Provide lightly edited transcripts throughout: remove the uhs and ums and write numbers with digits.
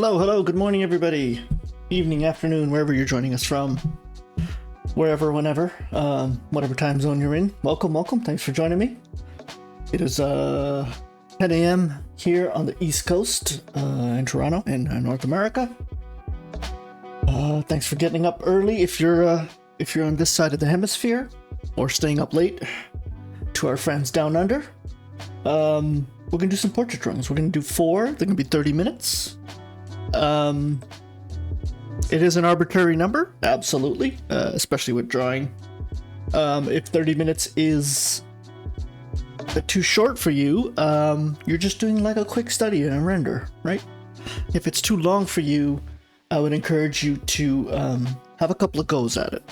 Hello, hello, good morning, everybody. Evening, afternoon, wherever you're joining us from. Wherever, whenever, whatever time zone you're in. Welcome, welcome. Thanks for joining me. It is 10 a.m. here on the East Coast in Toronto, in North America. Thanks for getting up early if you're on this side of the hemisphere, or staying up late. To our friends down under, we're gonna do some portrait drawings. We're gonna do 4. They're gonna be 30 minutes. It is an arbitrary number, absolutely, especially with drawing. If 30 minutes is too short for you, you're just doing like a quick study and a render, right? If it's too long for you, I would encourage you to have a couple of goes at it.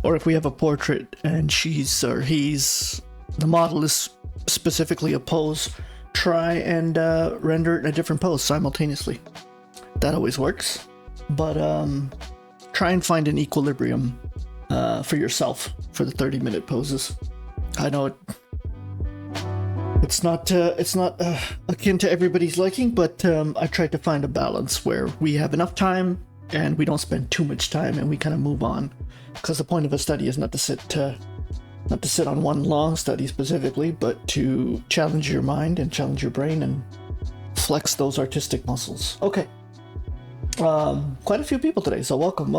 Or if we have a portrait and she's or he's, the model is specifically a pose, try and render it in a different pose simultaneously. That always works. But try and find an equilibrium for yourself for the 30-minute poses. I know it's not akin to everybody's liking, but I tried to find a balance where we have enough time and we don't spend too much time and we kind of move on. Because the point of a study is not to sit on one long study specifically, but to challenge your mind and challenge your brain and flex those artistic muscles. Okay. Quite a few people today, so welcome.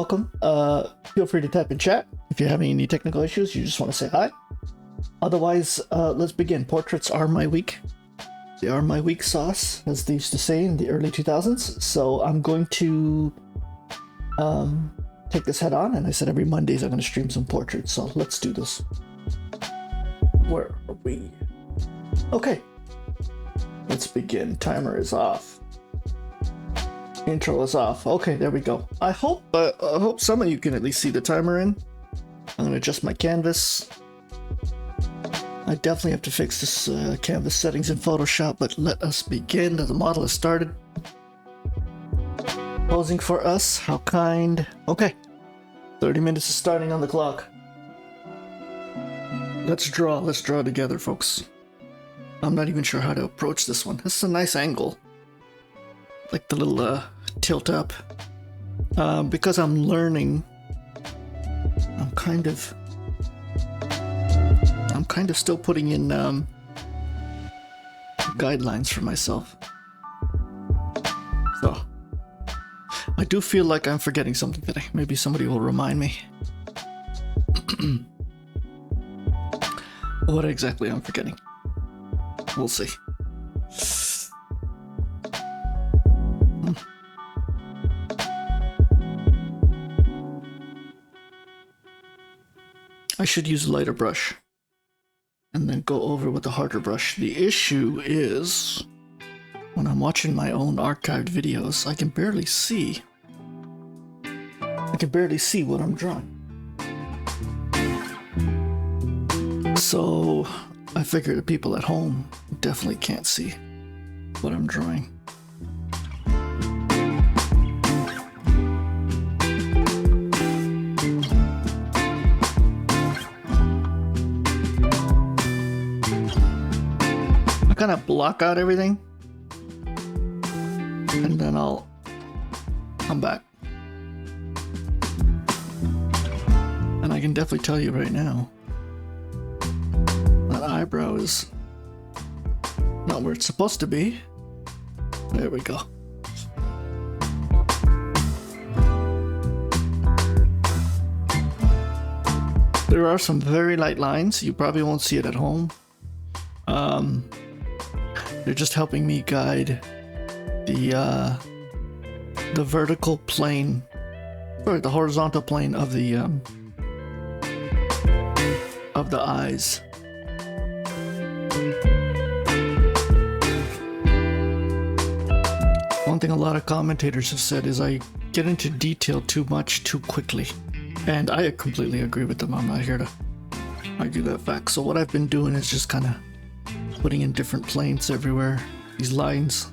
Feel free to type in chat if you're having any technical issues, you just want to say hi. Otherwise, let's begin. Portraits are my week. They are my week sauce, as they used to say in the early 2000s. So I'm going to take this head on, and I said every Mondays I'm going to stream some portraits, so let's do this. Where are we? Okay. Let's begin. Timer is off. Intro is off. Okay, there we go. I hope some of you can at least see the timer in. I'm gonna adjust my canvas. I definitely have to fix this canvas settings in Photoshop, but let us begin. The model has started. Posing for us. How kind. Okay. 30 minutes is starting on the clock. Let's draw together, folks. I'm not even sure how to approach this one. This is a nice angle. Like the little tilt up. Because I'm learning, I'm kind of still putting in guidelines for myself. So I do feel like I'm forgetting something today. Maybe somebody will remind me what exactly I'm forgetting. We'll see. I should use a lighter brush and then go over with a harder brush. The issue is when I'm watching my own archived videos, I can barely see what I'm drawing. So I figure the people at home definitely can't see what I'm drawing. Kind of block out everything and then I'll come back, and I can definitely tell you right now that eyebrow is not where it's supposed to be. There we go. There are some very light lines. You probably won't see it at home. They're just helping me guide the vertical plane, or the horizontal plane of the eyes. One thing a lot of commentators have said is I get into detail too much too quickly, and I completely agree with them. I'm not here to argue that fact. So what I've been doing is just kind of putting in different planes everywhere, these lines,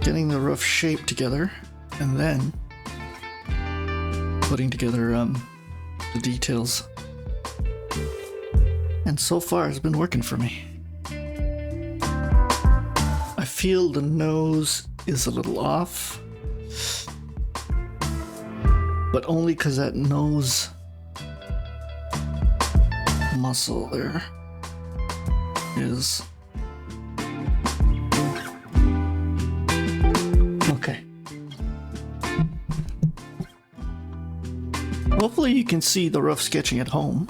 getting the rough shape together, and then putting together the details. And so far it's been working for me. I feel the nose is a little off. but only because that nose muscle there is okay. Hopefully you can see the rough sketching at home.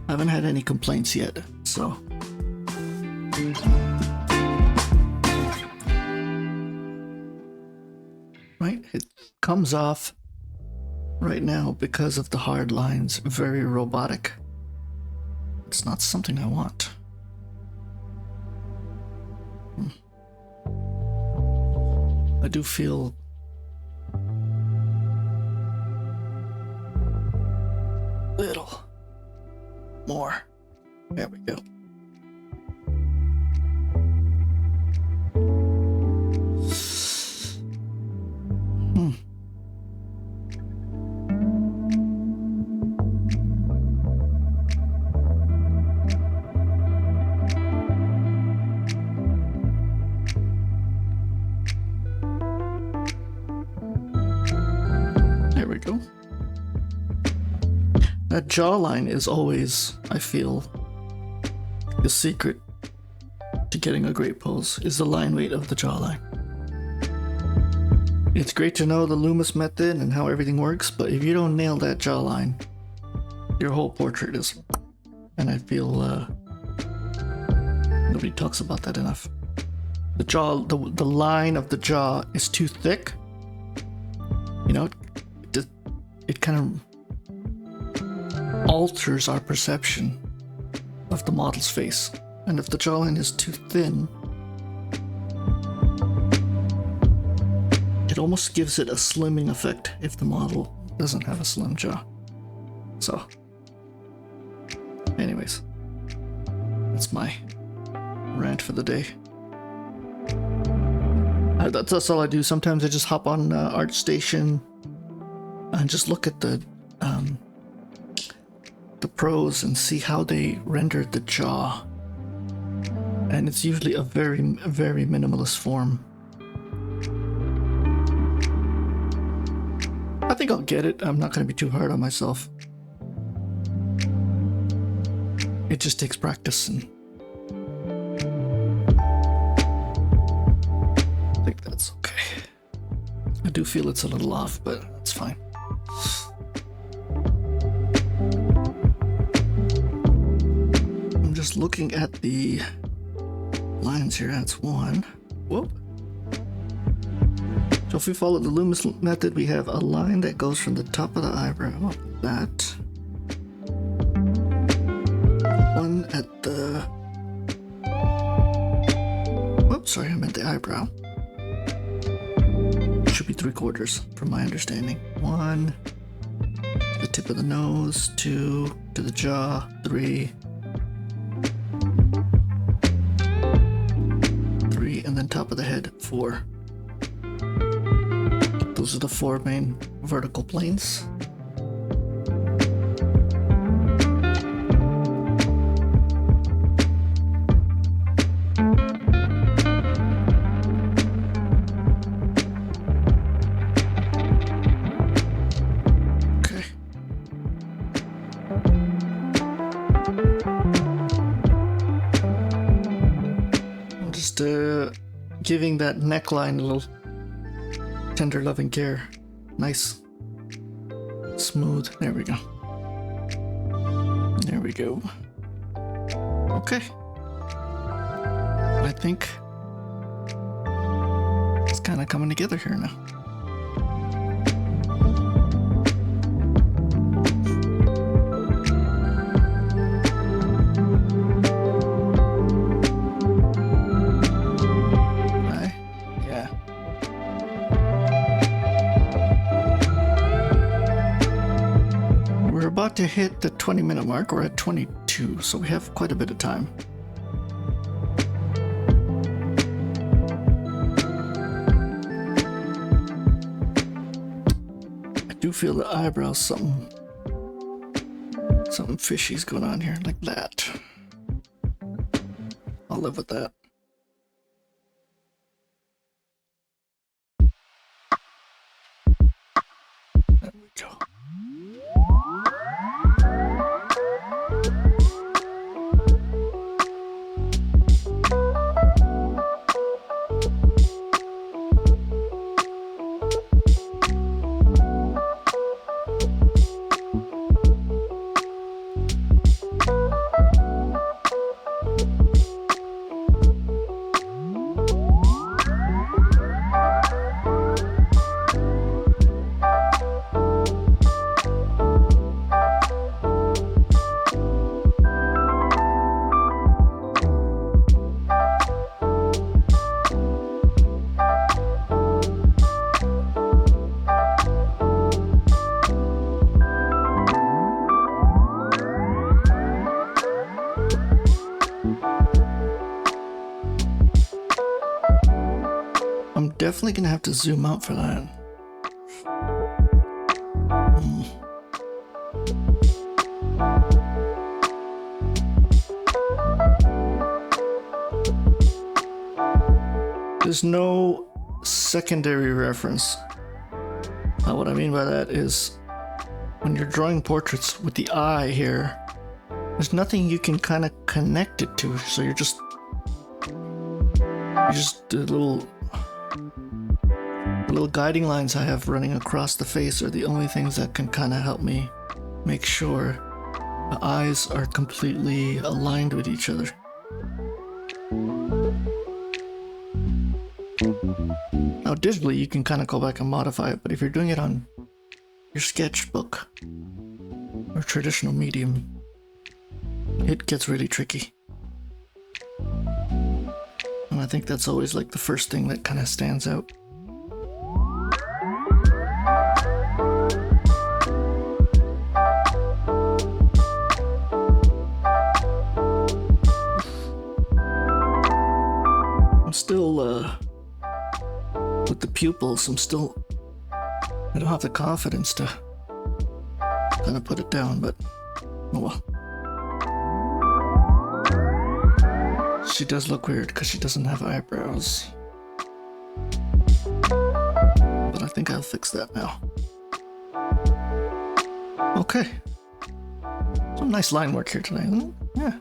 I haven't had any complaints yet, so. Right, it comes off right now because of the hard lines, very robotic. It's not something I want. I do feel little more. There we go. There we go. That jawline is always, I feel, the secret to getting a great pose is the line weight of the jawline. It's great to know the Loomis method and how everything works, but if you don't nail that jawline, your whole portrait is... And I feel nobody talks about that enough. The jaw, the line of the jaw is too thick. You know, it kind of alters our perception of the model's face. And if the jawline is too thin, it almost gives it a slimming effect if the model doesn't have a slim jaw. So, anyways, that's my rant for the day. That's all I do. Sometimes I just hop on ArtStation and just look at the pros and see how they rendered the jaw. And it's usually a very, very minimalist form. I think I'll get it. I'm not going to be too hard on myself. It just takes practice, and I think that's okay. I do feel it's a little off, but it's fine. I'm just looking at the lines here. That's one. Whoop. So if we follow the Loomis method, we have a line that goes from the top of the eyebrow, that one at the, whoops, sorry, I meant the eyebrow. Should be 3/4 from my understanding. One, the tip of the nose, 2 to the jaw, 3, and then top of the head, 4. Those are the 4 main vertical planes. Okay. I'm just giving that neckline a little tender loving care. Nice, smooth. There we go. There we go. Okay, I think it's kind of coming together here now. About to hit the 20-minute mark. We're at 22, so we have quite a bit of time. I do feel the eyebrows, something fishy's going on here, like that. I'll live with that. There we go. I'm definitely gonna have to zoom out for that. There's no secondary reference. What I mean by that is when you're drawing portraits with the eye here, there's nothing you can kind of connect it to, so you're just the little guiding lines I have running across the face are the only things that can kind of help me make sure the eyes are completely aligned with each other. Now digitally you can kind of go back and modify it, but if you're doing it on your sketchbook or traditional medium, it gets really tricky. And I think that's always like the first thing that kind of stands out. I'm still, with the pupils, I don't have the confidence to kind of put it down, but oh well. She does look weird because she doesn't have eyebrows. But I think I'll fix that now. Okay. Some nice line work here tonight, isn't it? Yeah.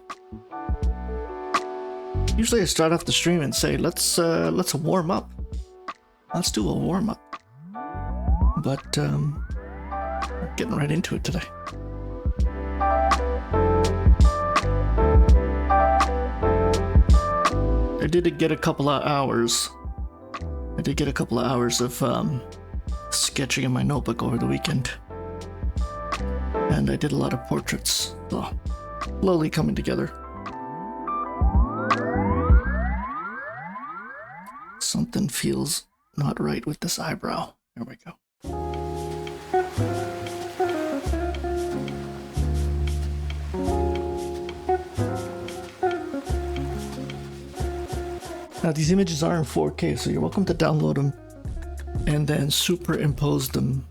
Usually I start off the stream and say, let's warm up. Let's do a warm up. But we're getting right into it today. I did get a couple of hours. I did get a couple of hours of sketching in my notebook over the weekend. And I did a lot of portraits, so slowly coming together. Something feels not right with this eyebrow. There we go. Now these images are in 4K, so you're welcome to download them and then superimpose them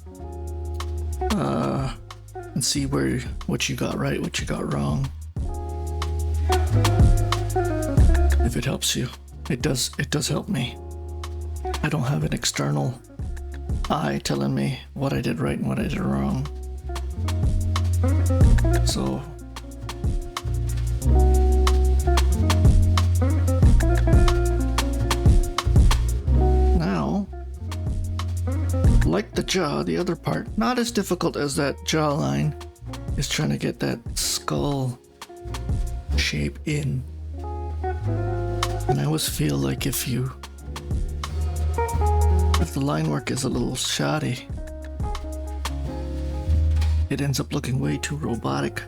and see what you got right, what you got wrong. If it helps you, it does help me. I don't have an external eye telling me what I did right and what I did wrong. So now, like the jaw, the other part, not as difficult as that jawline, is trying to get that skull shape in. And I always feel like if the line work is a little shoddy, it ends up looking way too robotic.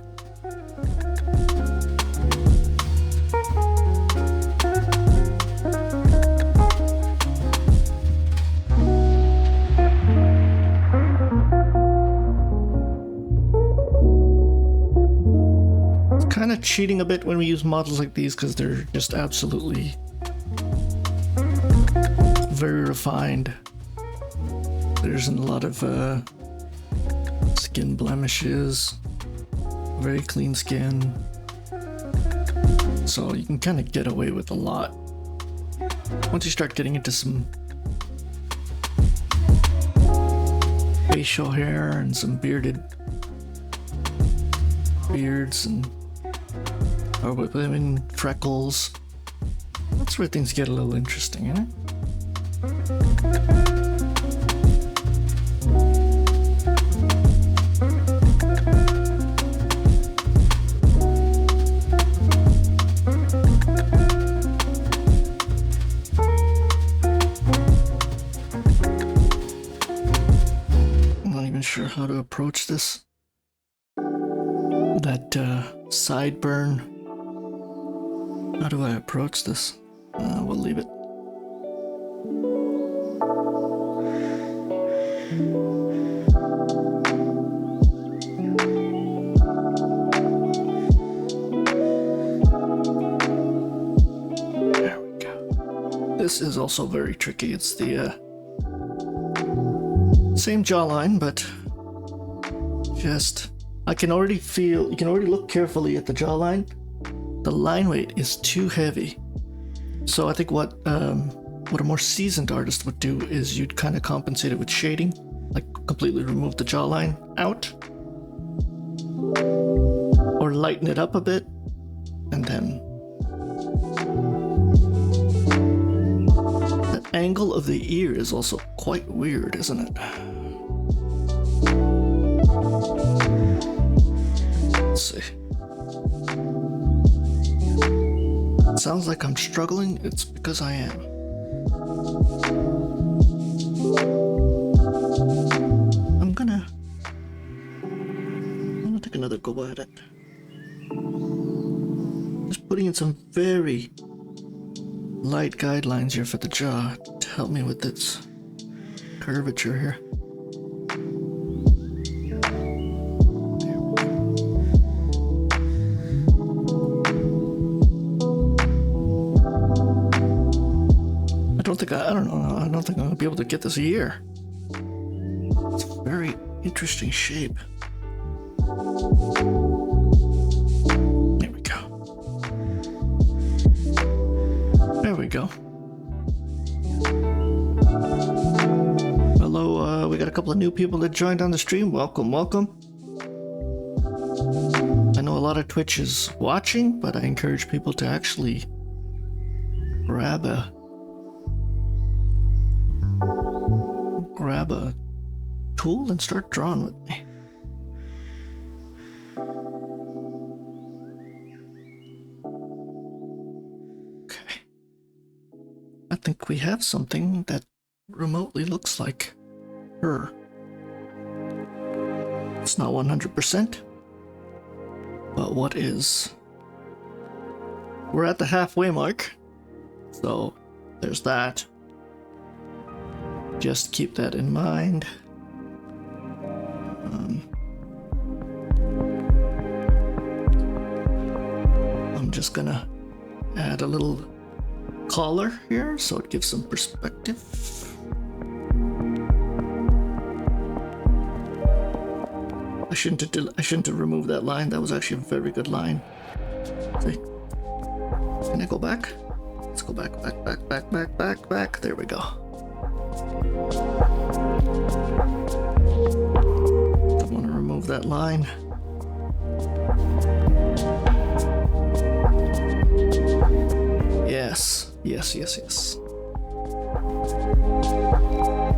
It's kind of cheating a bit when we use models like these because they're just absolutely very refined. There isn't a lot of skin blemishes, very clean skin, so you can kind of get away with a lot. Once you start getting into some facial hair and some beards and or with women freckles. That's where things get a little interesting, you know? Sure how to approach this. That sideburn. How do I approach this? We'll leave it. There we go. This is also very tricky. It's the same jawline, but just you can already look carefully at the jawline. The line weight is too heavy. So I think what a more seasoned artist would do is you'd kind of compensate it with shading, like completely remove the jawline out, or lighten it up a bit, and then the angle of the ear is also quite weird, isn't it? Let's see. It sounds like I'm struggling. It's because I am. I'm gonna take another go at it. Just putting in some very light guidelines here for the jaw to help me with its curvature here. I don't think I'm gonna be able to get this a year. It's a very interesting shape. There we go. There we go. Hello, we got a couple of new people that joined on the stream. Welcome, welcome. I know a lot of Twitch is watching, but I encourage people to actually grab a tool and start drawing with me. Okay. I think we have something that remotely looks like her. It's not 100%, but what is? We're at the halfway mark, so there's that. Just keep that in mind. I'm just gonna add a little collar here so it gives some perspective. I shouldn't have removed that line. That was actually a very good line. See? Can I go back? Let's go back. There we go. Don't want to remove that line. Yes.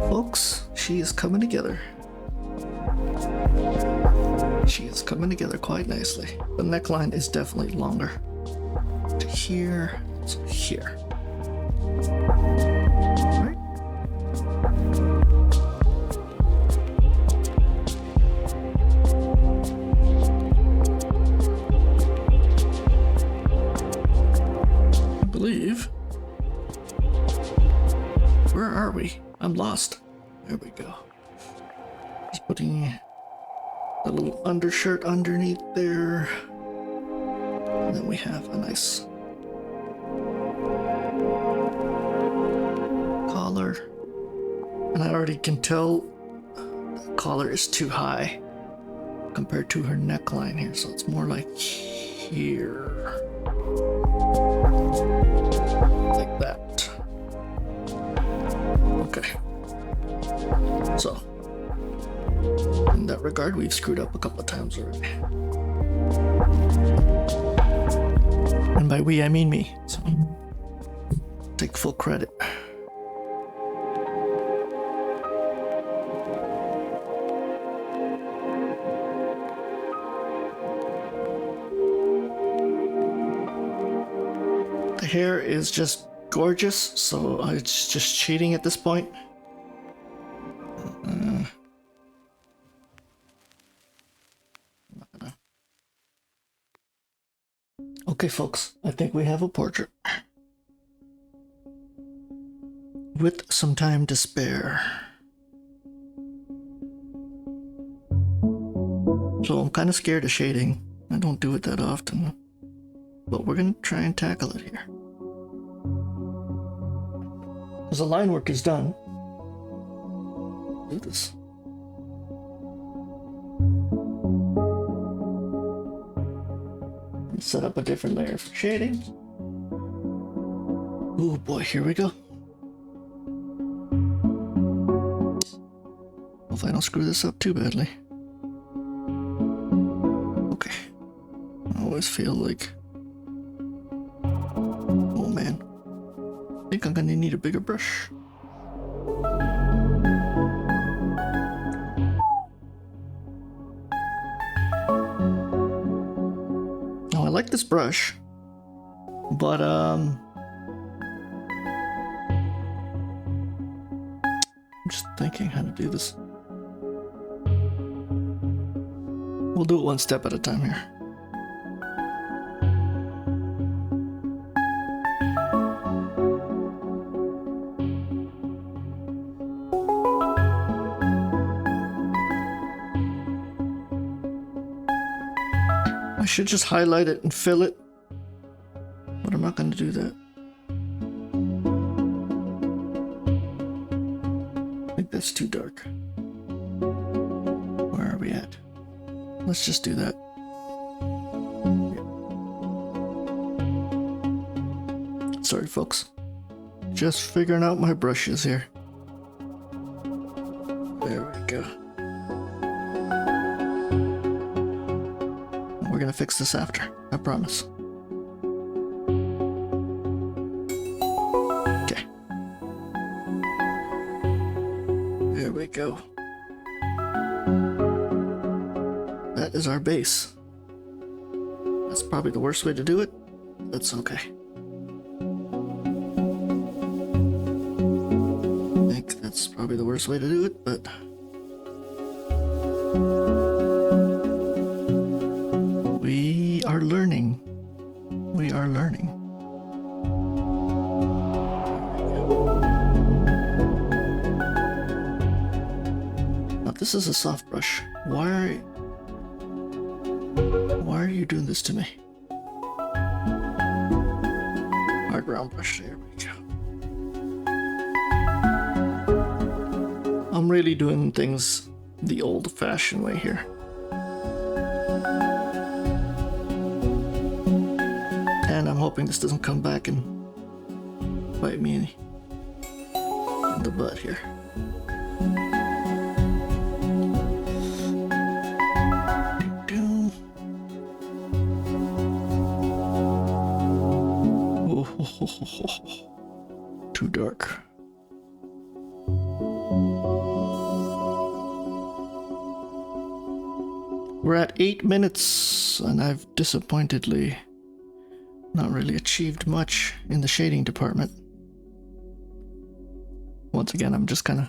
Folks, she is coming together. She is coming together quite nicely. The neckline is definitely longer. To here, to here. Right? I believe. Where are we? I'm lost. There we go. Just putting a little undershirt underneath there. And then we have a nice collar. And I already can tell the collar is too high compared to her neckline here. So it's more like here. Like that. Okay. So regard, we've screwed up a couple of times already. And by we, I mean me. So take full credit. The hair is just gorgeous, so it's just cheating at this point. Okay, folks, I think we have a portrait. With some time to spare. So I'm kind of scared of shading. I don't do it that often. But we're going to try and tackle it here. Because the line work is done. Do this. Set up a different layer for shading. Oh boy, here we go. Hopefully I don't screw this up too badly. Okay. I always feel like... oh man. I think I'm gonna need a bigger brush. I like this brush, but I'm just thinking how to do this. We'll do it one step at a time here. I should just highlight it and fill it, but I'm not going to do that. I think that's too dark. Where are we at? Let's just do that. Yeah. Sorry, folks. Just figuring out my brushes here. There we go. We're gonna fix this after, I promise. Okay. There we go. That is our base. That's probably the worst way to do it. That's okay. I think that's probably the worst way to do it, but... we are learning. We are learning. Now this is a soft brush. Why are you doing this to me? Hard round brush, there we go. I'm really doing things the old-fashioned way here. And I'm hoping this doesn't come back and bite me in the butt here. Too dark. We're at 8 minutes, and I've disappointedly not really achieved much in the shading department. Once again, I'm just kind of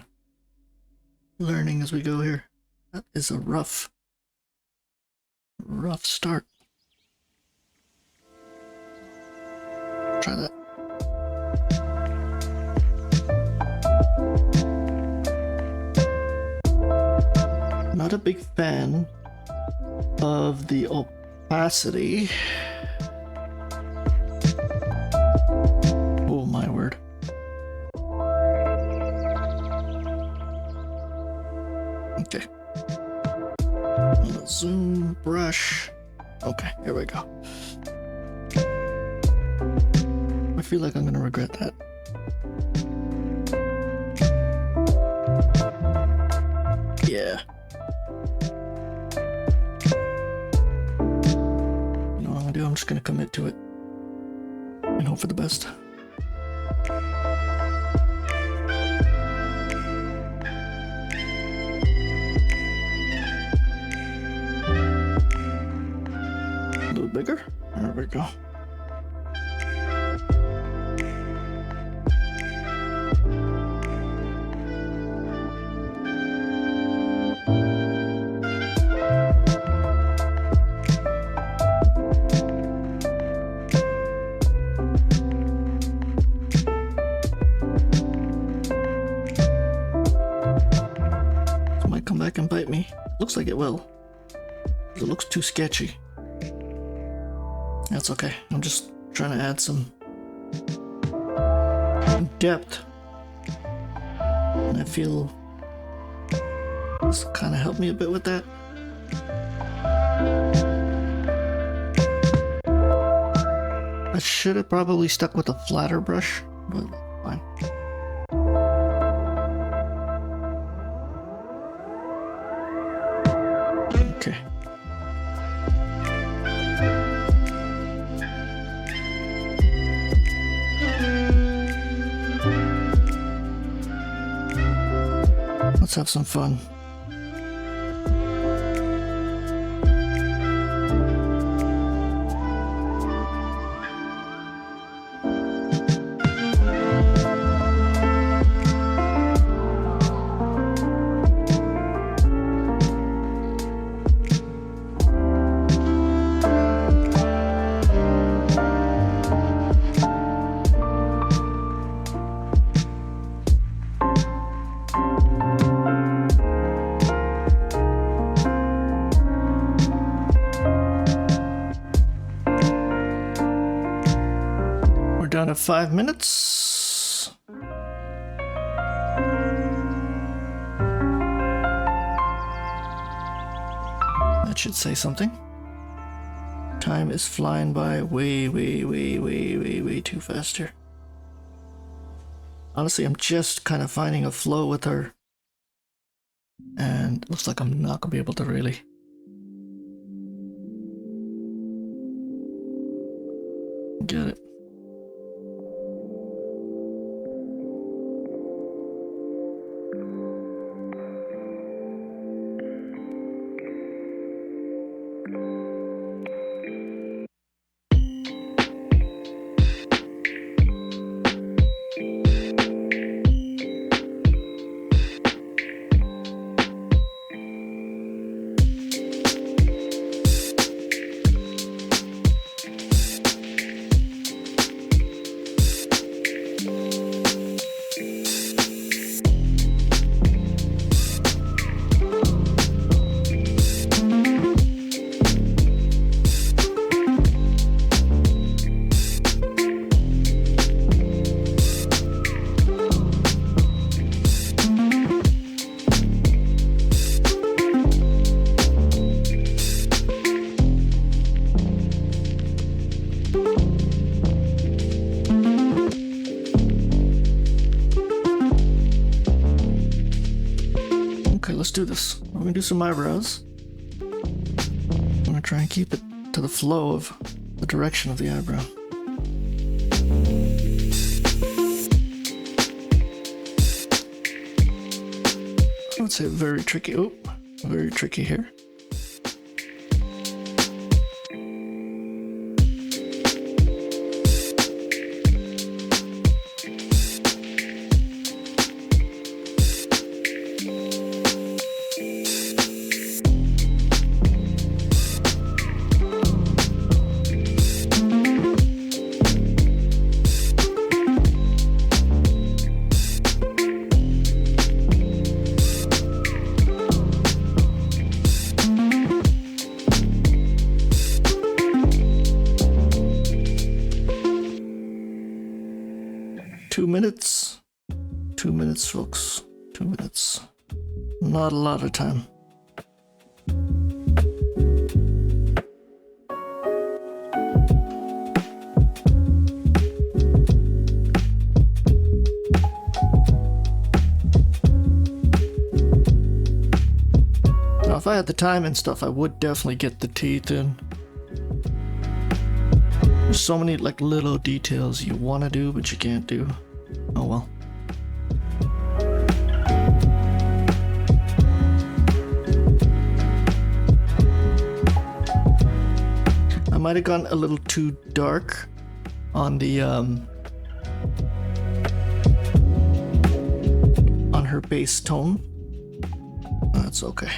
learning as we go here. That is a rough start. Try that. Not a big fan of the opacity. Oh my word. Okay. Zoom brush. Okay, here we go. I feel like I'm gonna regret that. Yeah. I'm just gonna commit to it and hope for the best. A little bigger. There we go. Come back and bite me. Looks like it will. It looks too sketchy. That's okay. I'm just trying to add some depth. And I feel this kind of helped me a bit with that. I should have probably stuck with a flatter brush, but fine. Okay. Let's have some fun. Down to 5 minutes. That should say something. Time is flying by way too fast here. Honestly, I'm just kind of finding a flow with her. And it looks like I'm not gonna be able to really get it. Let's do this. We're gonna do some eyebrows. I'm gonna try and keep it to the flow of the direction of the eyebrow. I would say very tricky. Oh, very tricky here. Minutes. 2 minutes, folks. 2 minutes. Not a lot of time. Now, if I had the time and stuff, I would definitely get the teeth in. There's so many like little details you want to do, but you can't do. Oh well. I might have gone a little too dark on the on her bass tone. That's okay.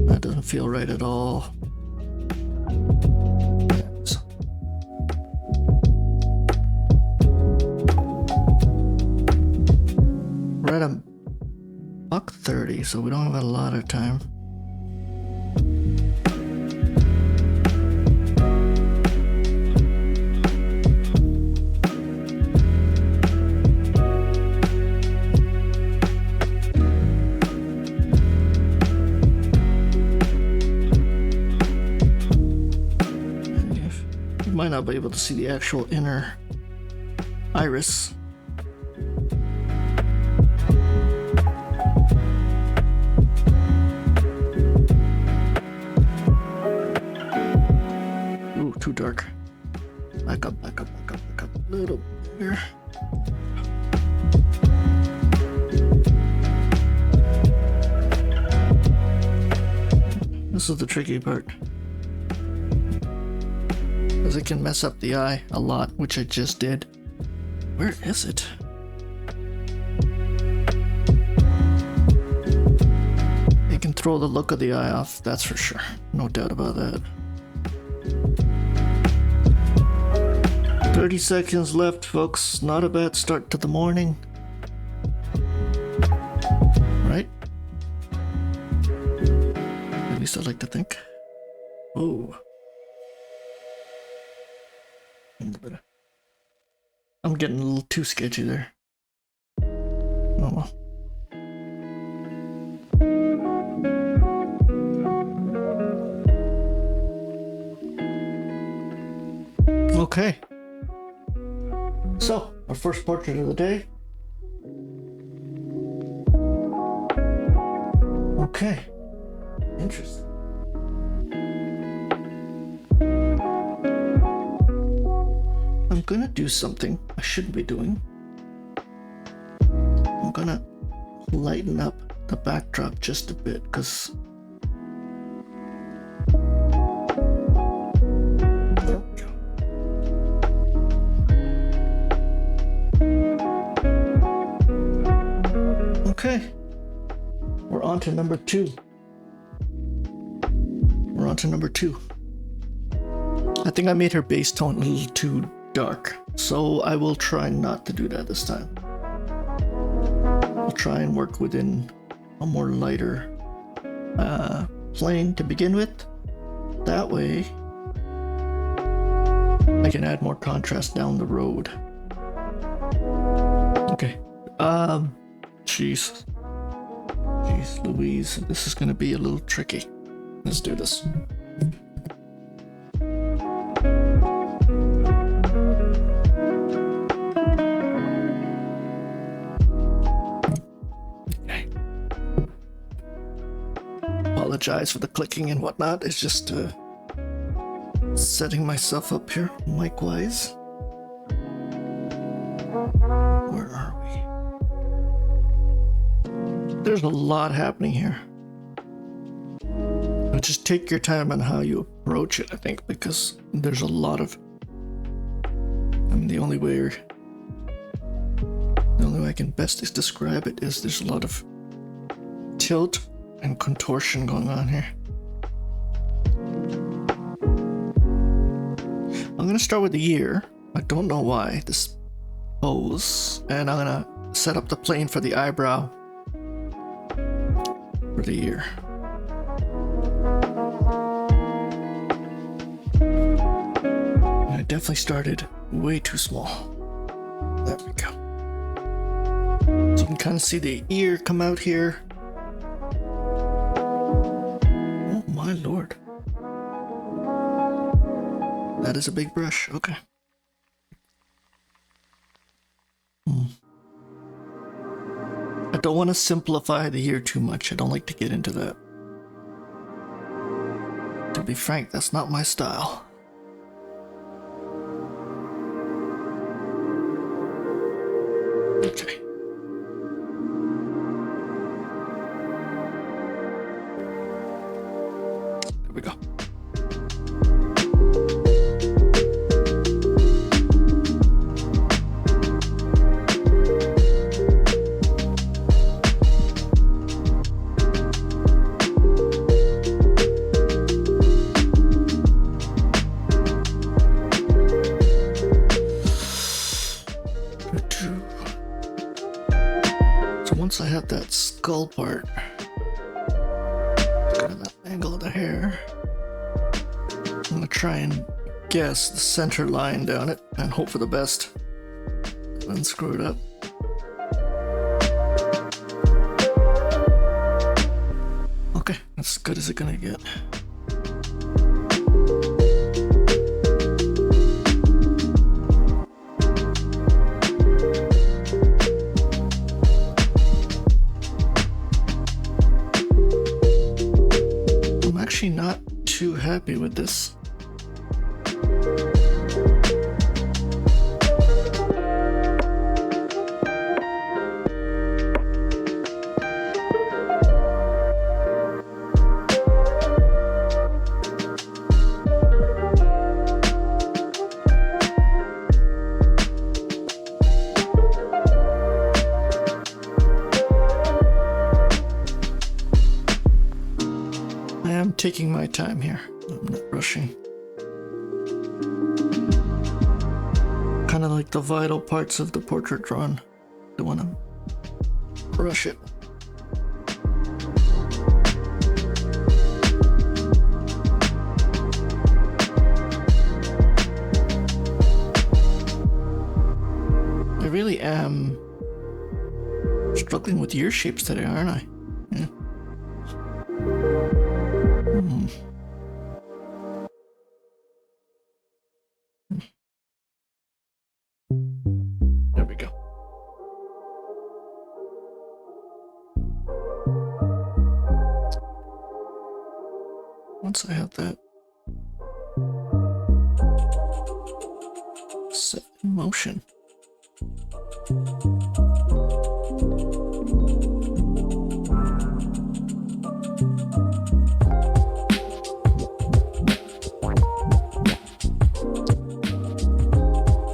That doesn't feel right at all. We're at a $1:30, so we don't have a lot of time. Might not be able to see the actual inner iris. Ooh, too dark. Back up, back up, back up, back up a little bigger. This is the tricky part. It can mess up the eye a lot, which I just did. Where is it? It can throw the look of the eye off, that's for sure. No doubt about that. 30 seconds left, folks. Not a bad start to the morning. Right? At least I like to think. Oh. I'm getting a little too sketchy there. Oh well. Okay. So, our first portrait of the day. Okay. Interesting. I'm gonna do something I shouldn't be doing. I'm gonna lighten up the backdrop just a bit, because there we go. Okay. We're on to number 2. We're on to number 2. I think I made her bass tone a little too dark, so I will try not to do that this time. I'll try and work within a more lighter plane to begin with. That way I can add more contrast down the road. Okay. Jeez Louise, this is gonna be a little tricky. Let's do this. Apologize for the clicking and whatnot. It's just setting myself up here mic-wise. Where are we? There's a lot happening here. But just take your time on how you approach it, I think, because there's a lot of... I mean, the only way I can best describe it is there's a lot of tilt and contortion going on here. I'm gonna start with the ear. I don't know why this pose, and I'm gonna set up the plane for the eyebrow for the ear. And I definitely started way too small. There we go. So you can kind of see the ear come out here. Oh my lord. That is a big brush. Okay. I don't want to simplify the ear too much. I don't like to get into that. To be frank, that's not my style. we go. So once I have that skull part, kind of that angle of the hair, I'm gonna try and guess the center line down it and hope for the best. And screw it up. Okay, that's as good as it's gonna get. I'm actually not too happy with this. I am taking my time here. I'm not rushing. Kind of like the vital parts of the portrait drawn. Don't want to rush it. I really am struggling with ear shapes today, aren't I? Yeah. There we go. Once I have that set in motion,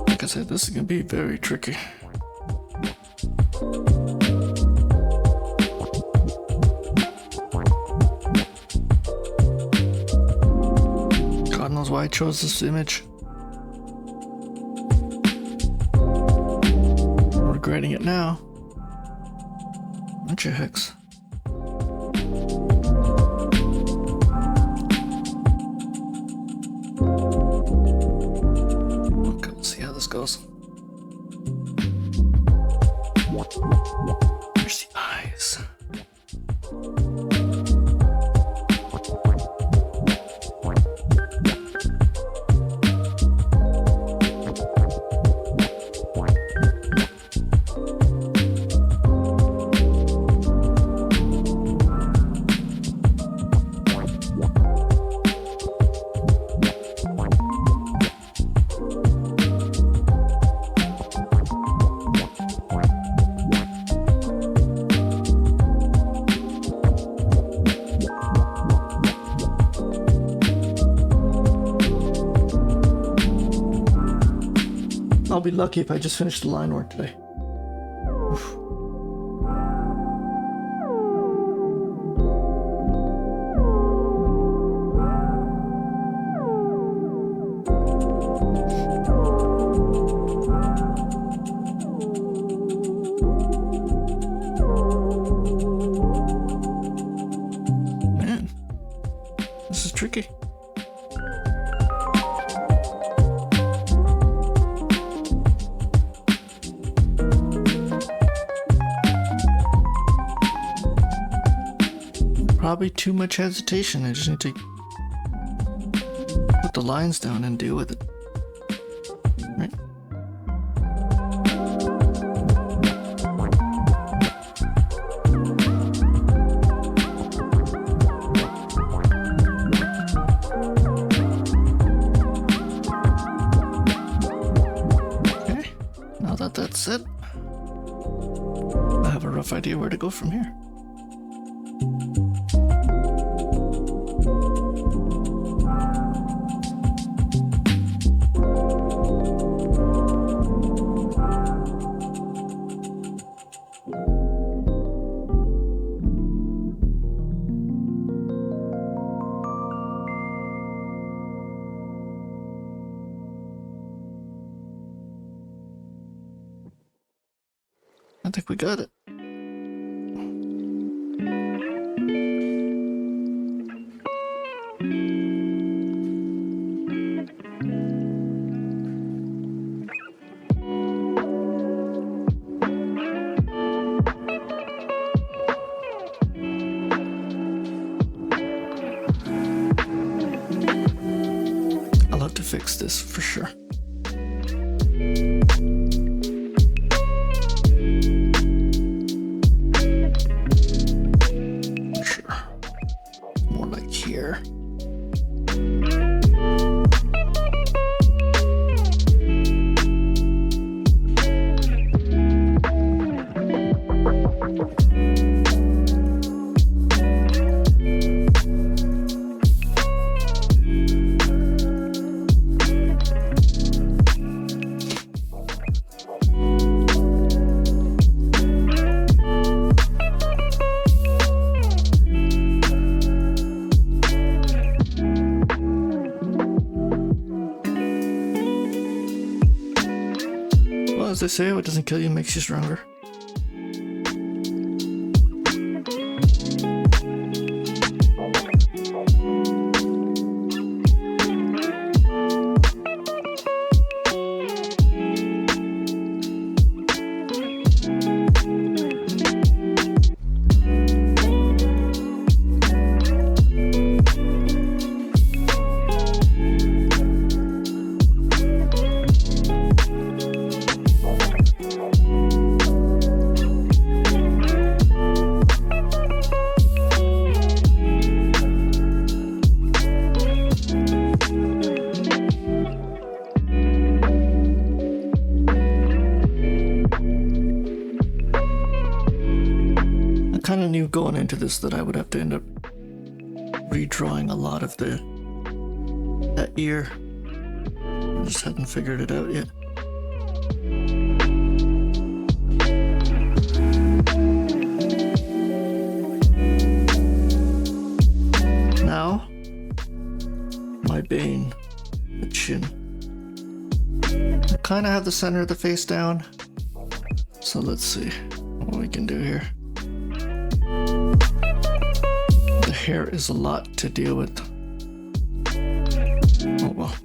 like I said, this is gonna be very tricky. God knows why I chose this image. I'm regretting it now. Aren't you, Hex? Okay, let's see how this goes. There's the eyes. I'll be lucky if I just finish the line work today. Oof. Man, this is tricky. Probably too much hesitation. I just need to put the lines down and deal with it. Right? Okay, now that that's it, I have a rough idea where to go from here. I think we got it. I'll have to fix this for sure. More like here. As they say, what doesn't kill you makes you stronger. Kind of knew going into this that I would have to end up redrawing a lot of that ear. I just hadn't figured it out yet. Now, my bane, the chin. I kind of have the center of the face down, so let's see what we can do here. The hair is a lot to deal with. Oh well.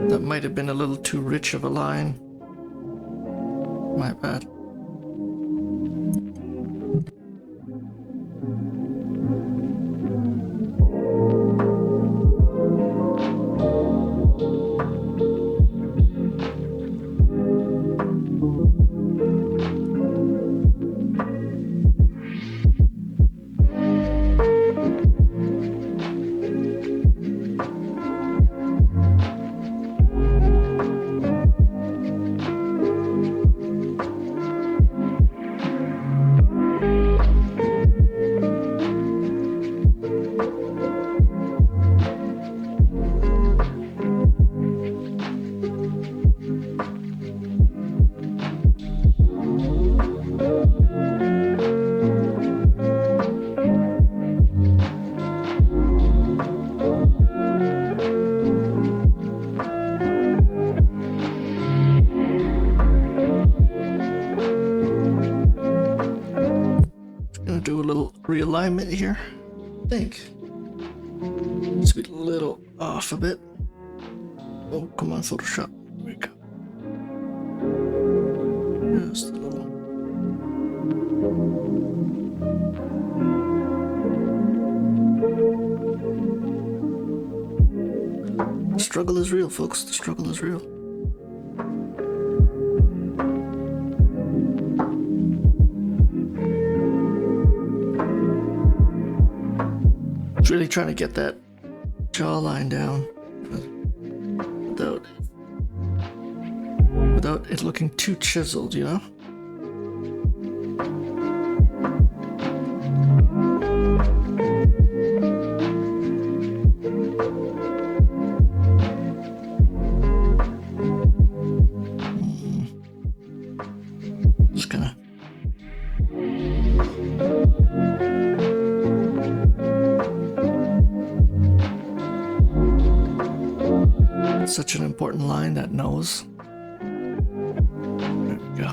That might have been a little too rich of a line. My bad. Do a little realignment here. I think it's a little off a bit. Oh, come on, Photoshop. There we go. Just a little. The struggle is real, folks. The struggle is real. Really trying to get that jawline down without it looking too chiseled, you know? Just gonna such an important line, that nose. There we go.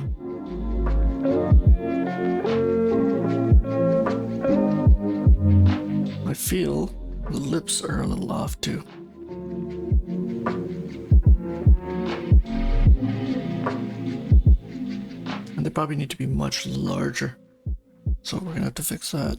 I feel the lips are a little off too. And they probably need to be much larger. So we're gonna have to fix that.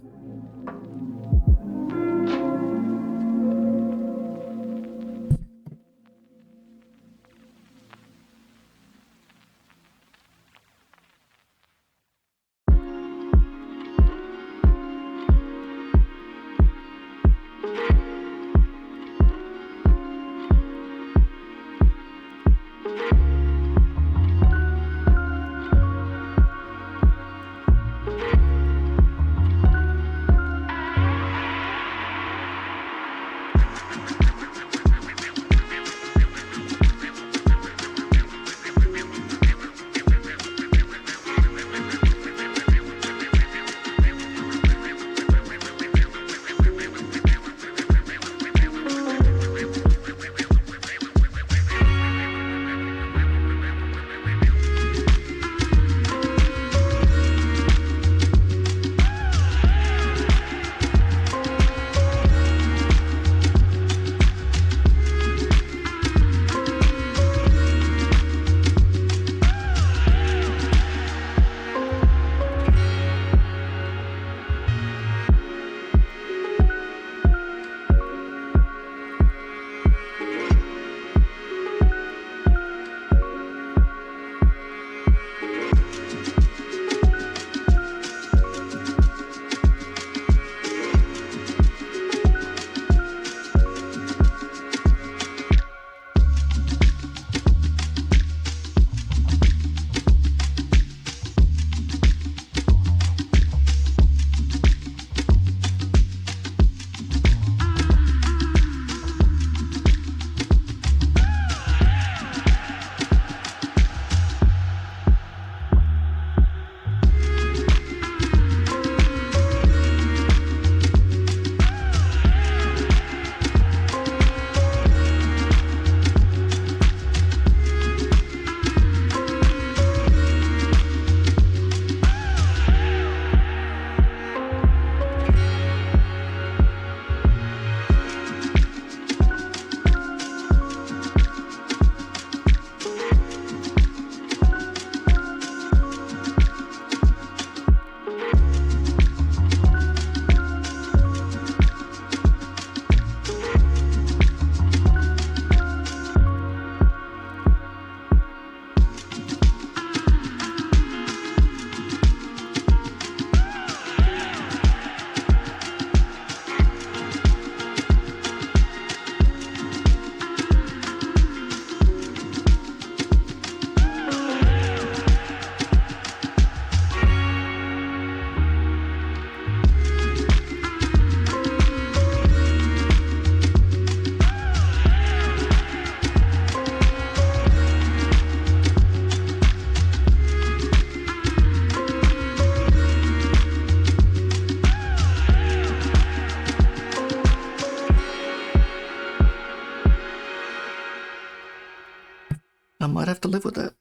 I might have to live with that.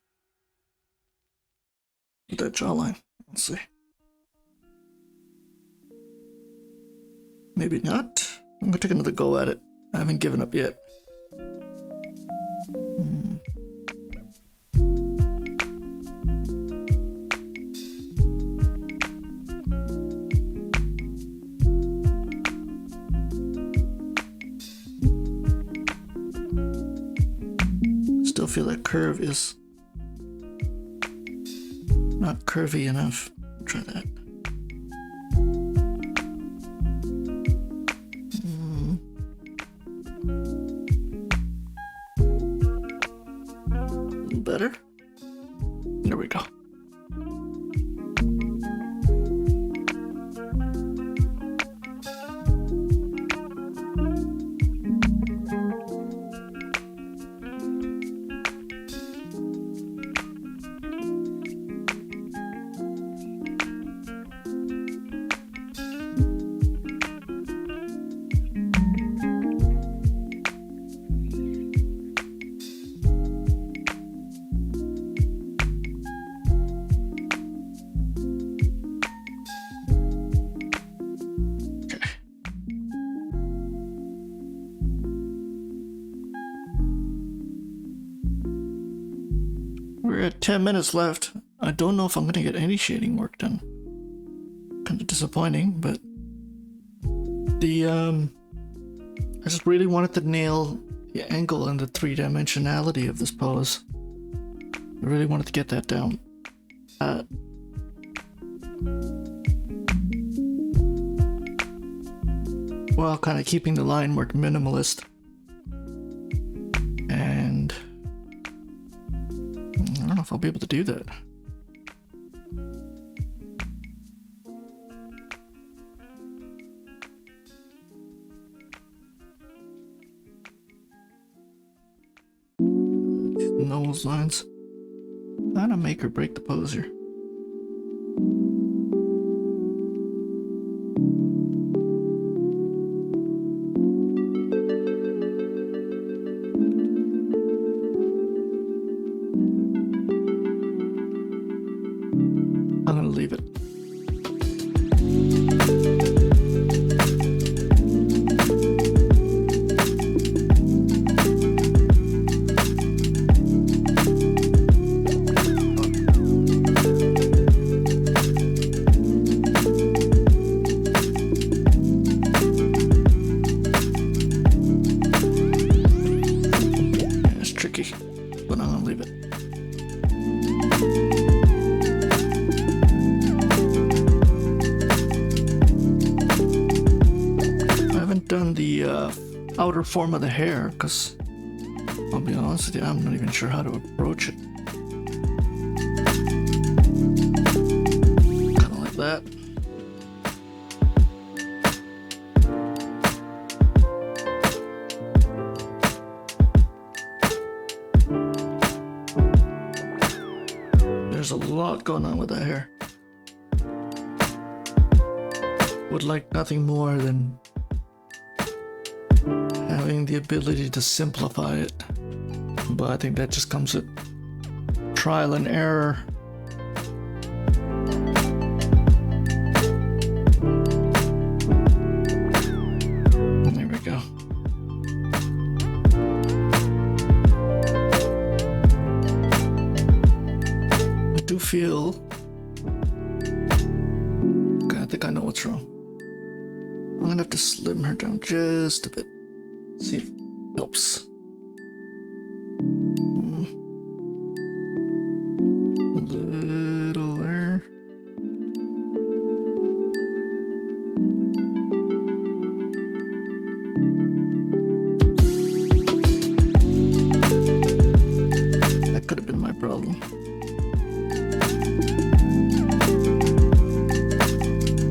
With that jawline. Let's see. Maybe not. I'm gonna take another go at it. I haven't given up yet. Still feel that curve is not curvy enough. Try that. A little better. There we go. 10 minutes left. I don't know if I'm gonna get any shading work done. Kind of disappointing, but I just really wanted to nail the angle and the three-dimensionality of this pose. I really wanted to get that down. While kind of keeping the line work minimalist. And I don't know if I'll be able to do that. Nose lines. Not a make or break the pose here. I'm gonna leave it. It's tricky, but I'm gonna leave it. Done the outer form of the hair because I'll be honest with you, I'm not even sure how to approach it. Kind of like that. There's a lot going on with that hair. Would like nothing more than having the ability to simplify it, but I think that just comes with trial and error. There we go. I do feel, I think I know what's wrong. I'm gonna have to slim her down just a bit. See if it helps. A little there. That could have been my problem.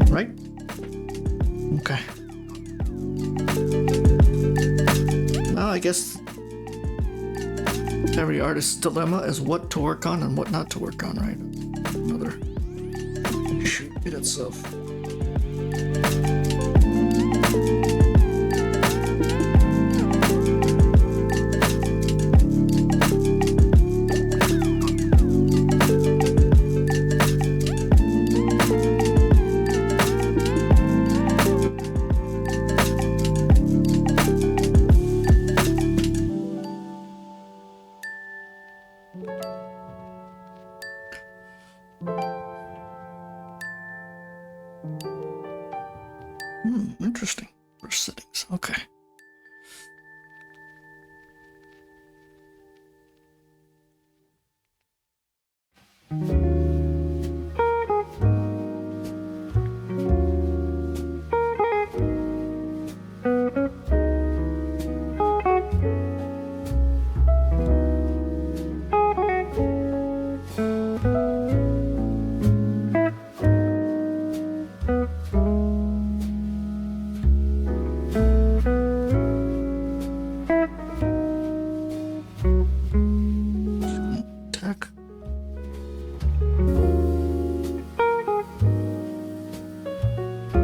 Right? Okay. I guess every artist's dilemma is what to work on and what not to work on, right? Another shoot it itself. Interesting. Brush settings. Okay.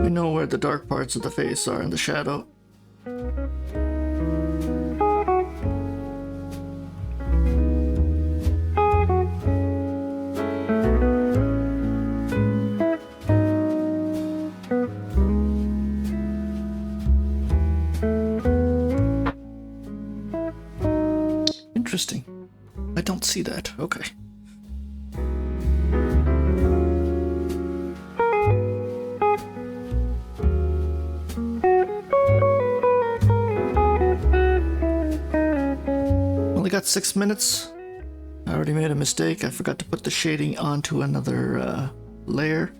We know where the dark parts of the face are in the shadow. Interesting. I don't see that. Okay. at 6 minutes. I already made a mistake. I forgot to put the shading onto another layer.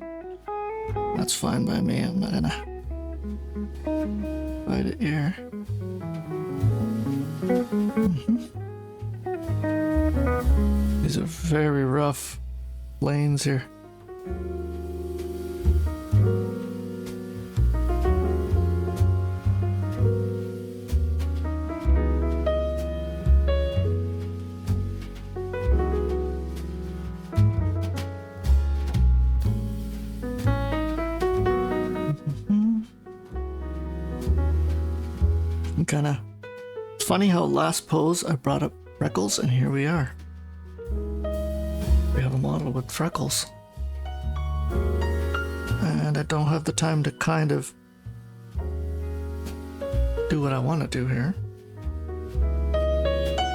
That's fine by me. I'm not gonna fight it here. These are very rough lanes here. Kinda it's funny how last pose I brought up freckles and here we are. We have a model with freckles. And I don't have the time to kind of do what I want to do here.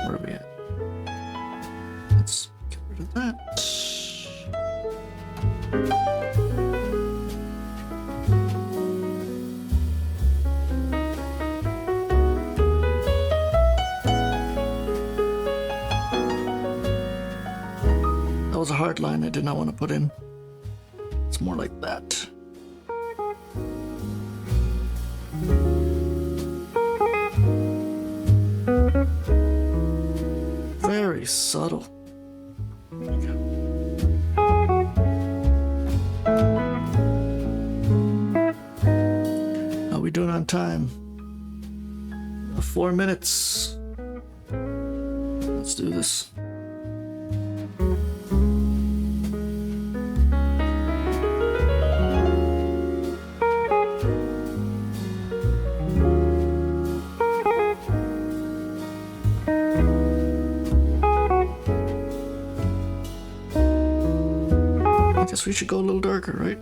Where are we at? Let's get rid of that. That was a hard line I did not want to put in. It's more like that. Very subtle. There we go. How are we doing on time? 4 minutes. Let's do this. I guess we should go a little darker, right?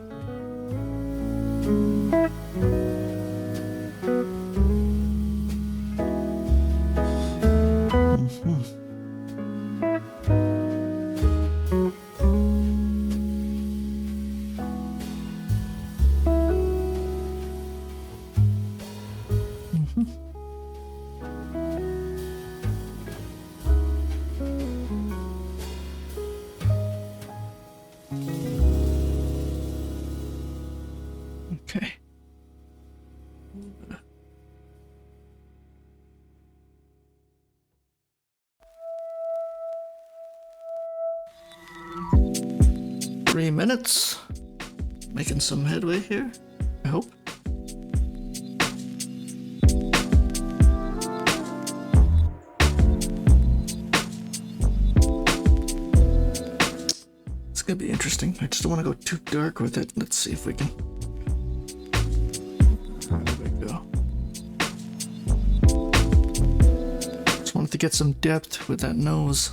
Okay. Three minutes. Making some headway here, I hope. It's gonna be interesting. I just don't want to go too dark with it. Let's see if we can. There we go. Just wanted to get some depth with that nose.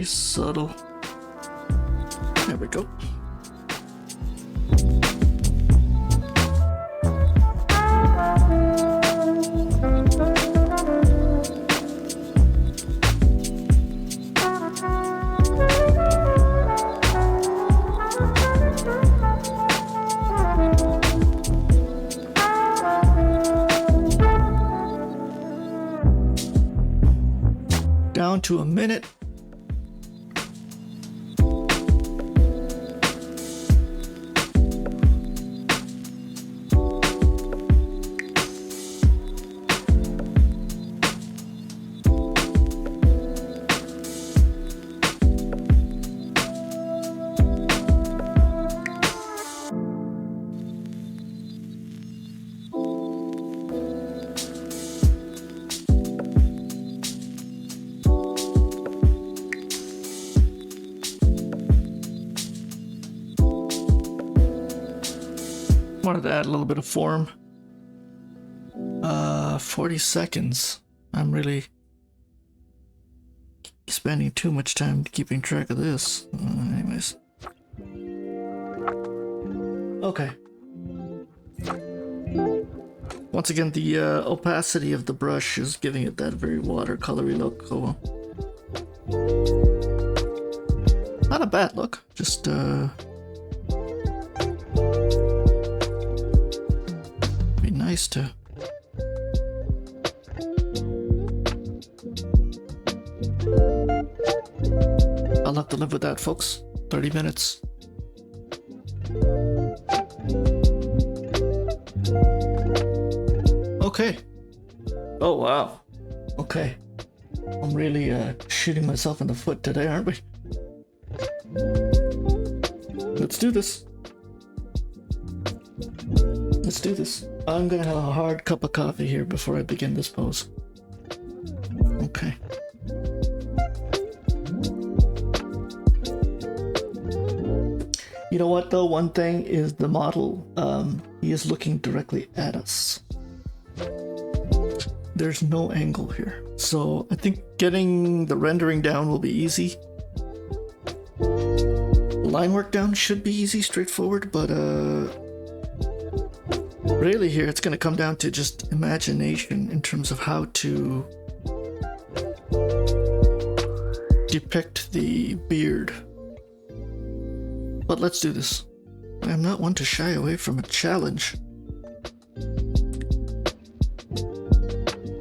Subtle. There we go. Down to a minute. Wanted to add a little bit of form. 40 seconds. I'm really spending too much time keeping track of this. Anyways. Okay. Once again, the opacity of the brush is giving it that very watercolory look. Oh, well. Not a bad look, just be nice to I'll have to live with that, folks. 30 minutes. Okay. Oh, wow. Okay. I'm really shooting myself in the foot today, aren't we? Let's do this. Let's do this. I'm gonna have a hard cup of coffee here before I begin this pose. Okay. You know what though? One thing is the model, he is looking directly at us. There's no angle here. So I think getting the rendering down will be easy. Line work down should be easy, straightforward, but really here it's gonna come down to just imagination in terms of how to depict the beard. But let's do this. I'm not one to shy away from a challenge.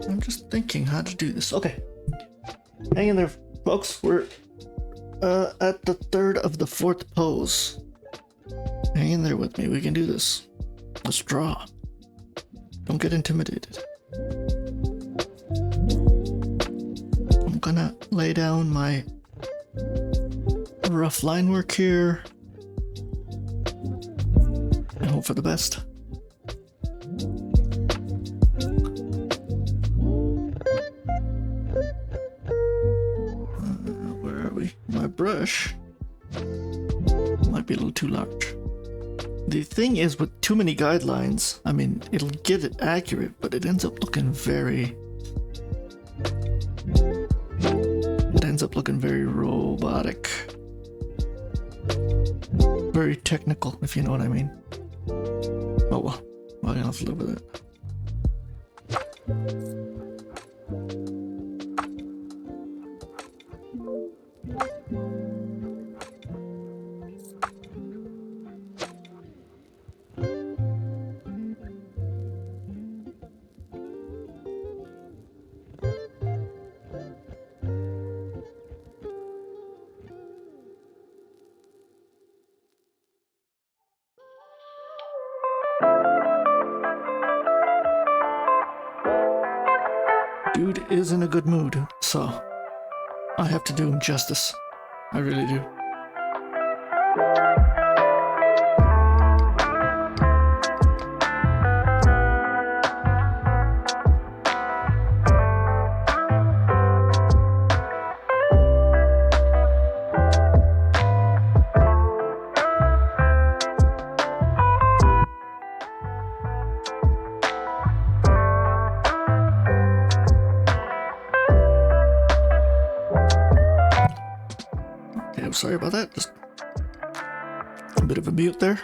I'm just thinking how to do this. Okay. Hang in there, folks. We're at the third of the fourth pose. Hang in there with me. We can do this. Let's draw. Don't get intimidated. I'm gonna lay down my rough line work here and hope for the best. Where are we? My brush might be a little too large. The thing is, with too many guidelines, I mean, it'll get it accurate, but it ends up looking very... It ends up looking very robotic. Very technical, if you know what I mean. Oh well, I'm gonna have to live with it. Dude is in a good mood, so I have to do him justice. I really do. Sorry about that, just a bit of a mute there.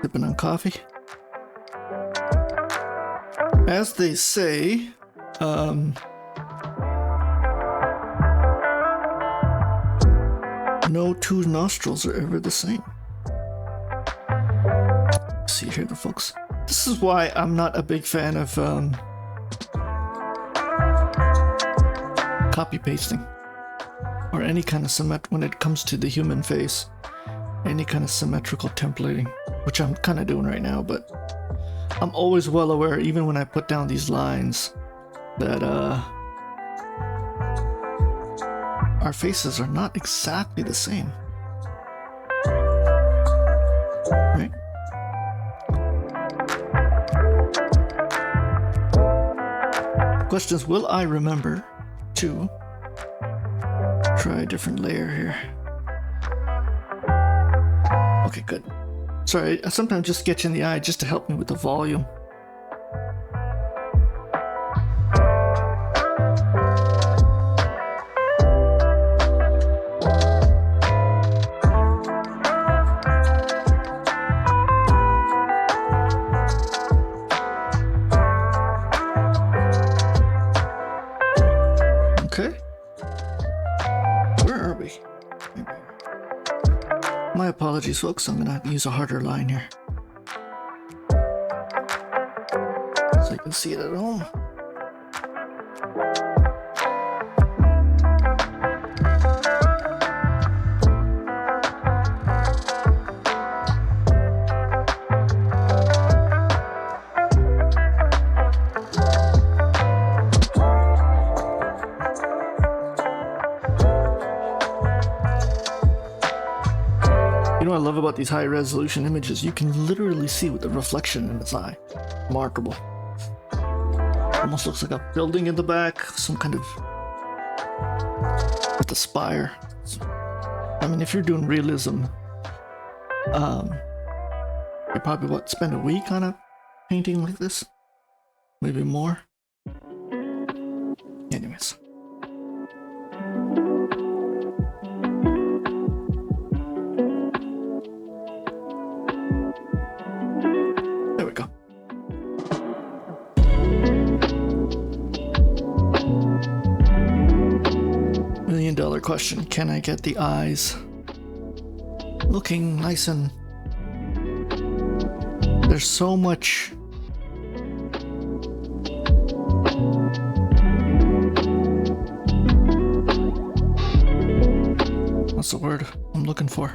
Sipping on coffee. As they say, no two nostrils are ever the same. See here, the folks. This is why I'm not a big fan of copy pasting. Or any kind of when it comes to the human face, any kind of symmetrical templating, which I'm kind of doing right now, but I'm always well aware, even when I put down these lines, that our faces are not exactly the same. Right? The question is, will I remember to try a different layer here? Okay, good. Sorry, I sometimes just sketch in the eye just to help me with the volume. Okay. Where are we? My apologies, folks. I'm gonna have to use a harder line here, so you can see it at home. You know what I love about these high resolution images? You can literally see with the reflection in its eye. Remarkable. Almost looks like a building in the back, some kind of with the spire. I mean, if you're doing realism, you probably spend a week on a painting like this, maybe more. Anyways. There we go. $1 million question. Can I get the eyes looking nice and... There's so much... What's the word I'm looking for?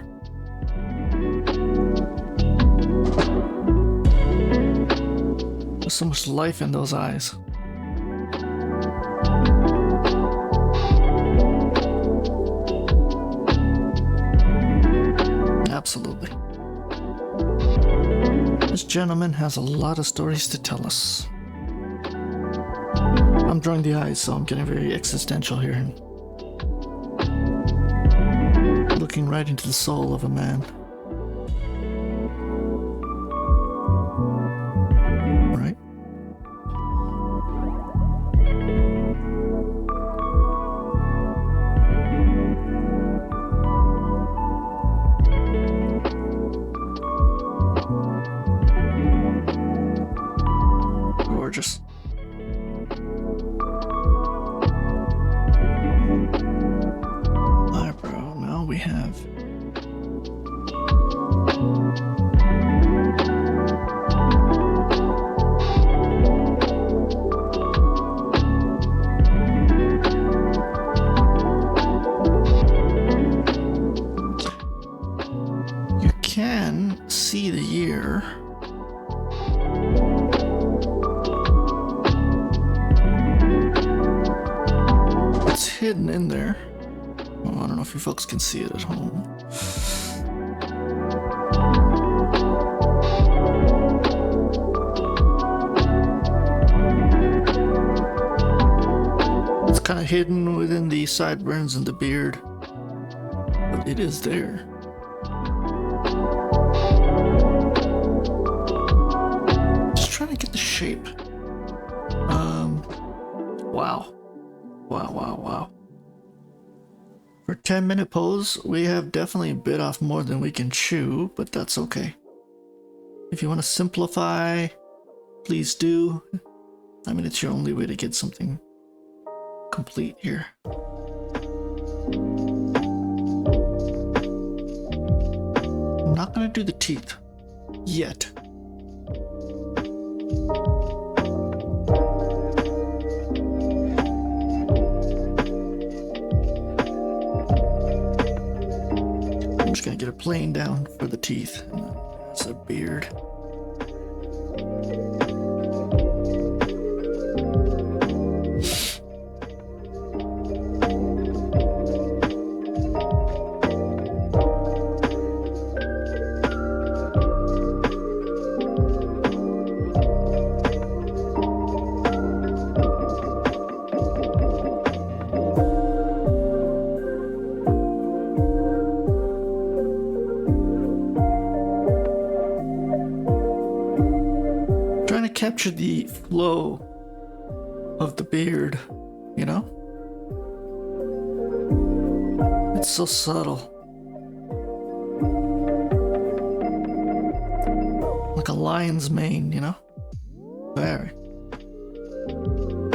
There's so much life in those eyes. Absolutely. This gentleman has a lot of stories to tell us. I'm drawing the eyes, so I'm getting very existential here. Looking right into the soul of a man. Right? Gorgeous. Eyebrow. Now we have... You can see the year. It's hidden in there. Oh, I don't know if you folks can see it at home. It's kind of hidden within the sideburns and the beard, but it is there. Just trying to get the shape. Wow. Wow. For a 10-minute pose, we have definitely bit off more than we can chew, but that's okay. If you want to simplify, please do. I mean, it's your only way to get something complete here. I'm not going to do the teeth yet. I'm just gonna get a plane down for the teeth. It's a beard. capture the flow of the beard, you know? It's so subtle. Like a lion's mane, you know? Very.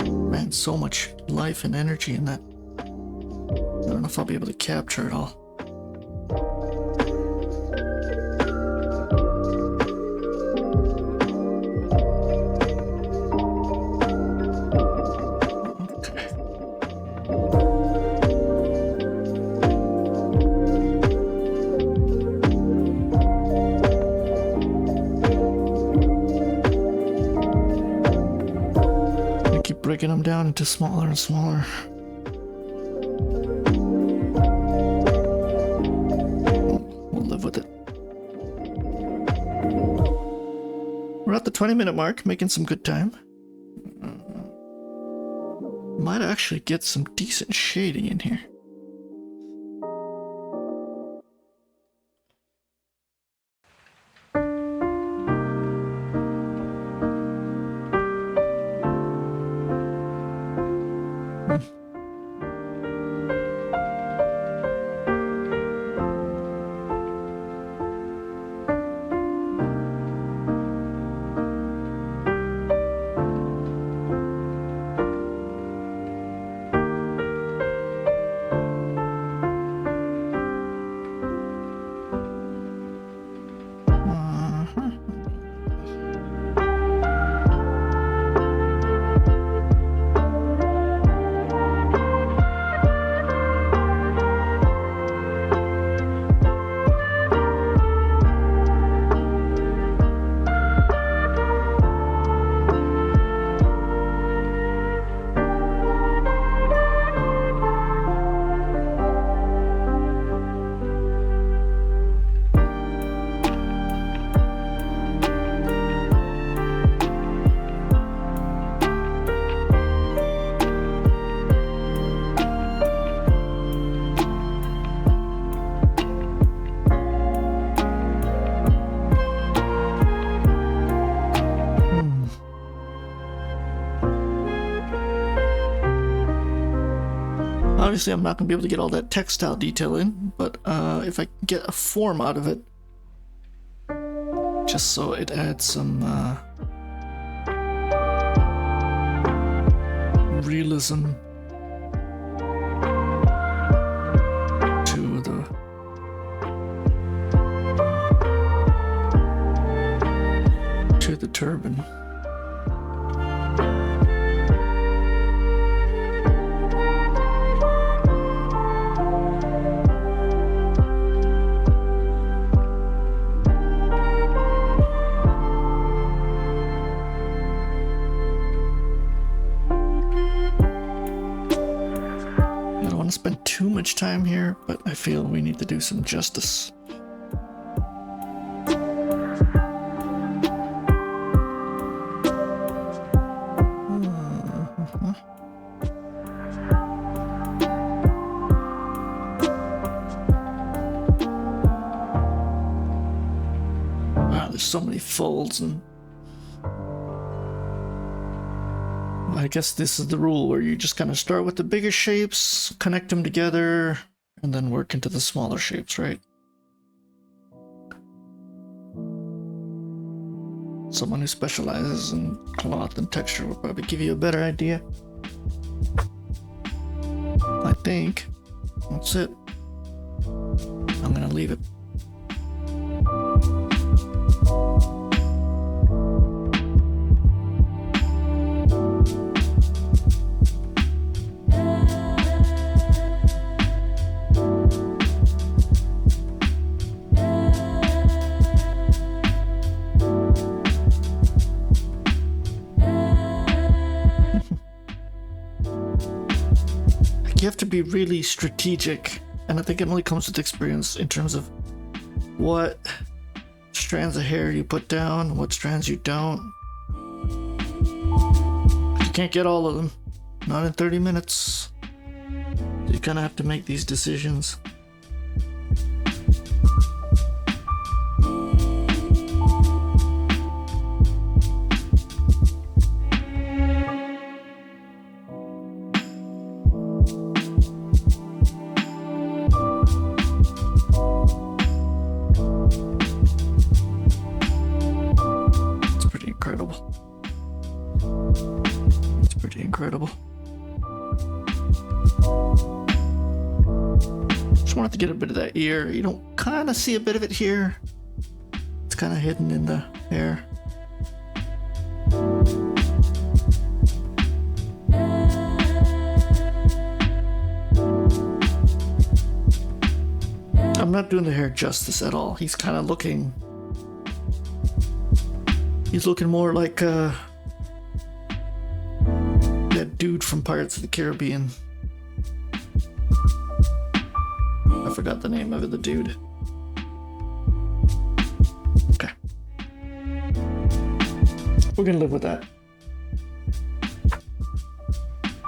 Man, so much life and energy in that. I don't know if I'll be able to capture it all. Breaking them down into smaller and smaller. We'll live with it. We're at the 20-minute mark, making some good time. Might actually get some decent shading in here. Obviously, I'm not going to be able to get all that textile detail in, but if I can get a form out of it, just so it adds some realism to the turban. Spend too much time here, but I feel we need to do some justice. Wow, there's so many folds, and I guess this is the rule where you just kind of start with the bigger shapes, connect them together, and then work into the smaller shapes, right? Someone who specializes in cloth and texture will probably give you a better idea. I think that's it. I'm gonna leave it. You have to be really strategic, and I think it only comes with experience in terms of what strands of hair you put down, what strands you don't. You can't get all of them, not in 30 minutes. You kind of have to make these decisions. It's pretty incredible. It's pretty incredible. Just wanted to get a bit of that ear. You don't kind of see a bit of it here. It's kind of hidden in the hair. I'm not doing the hair justice at all. He's kind of looking... He's looking more like that dude from Pirates of the Caribbean. I forgot the name of it, the dude. Okay. We're gonna live with that.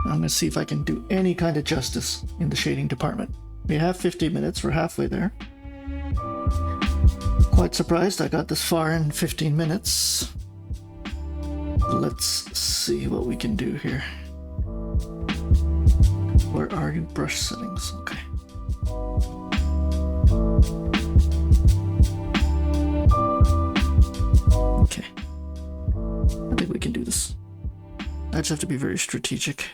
I'm gonna see if I can do any kind of justice in the shading department. We have 50 minutes, we're halfway there. Quite surprised I got this far in 15 minutes. Let's see what we can do here. Where are you? Brush settings, okay. Okay. I think we can do this. I just have to be very strategic.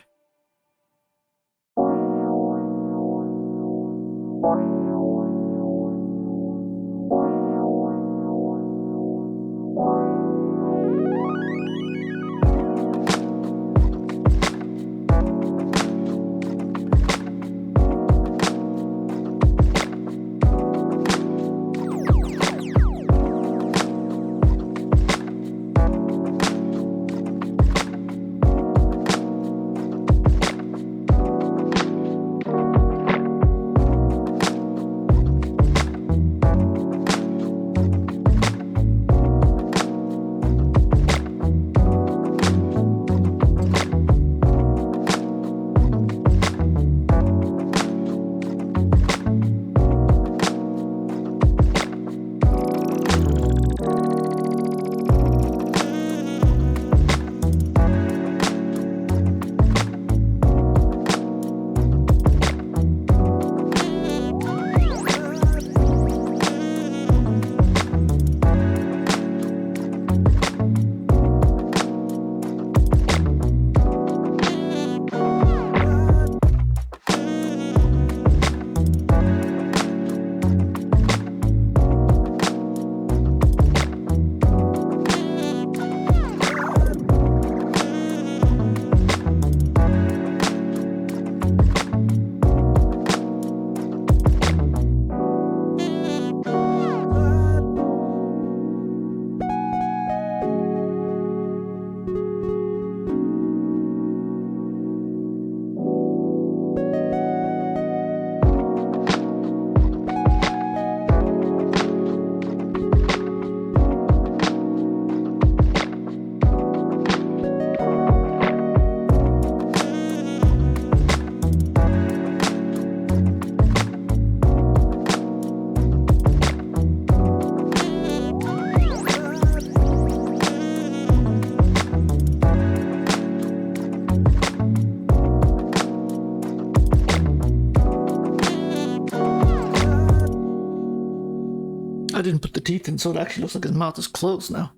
I didn't put the teeth in, so it actually looks like his mouth is closed now.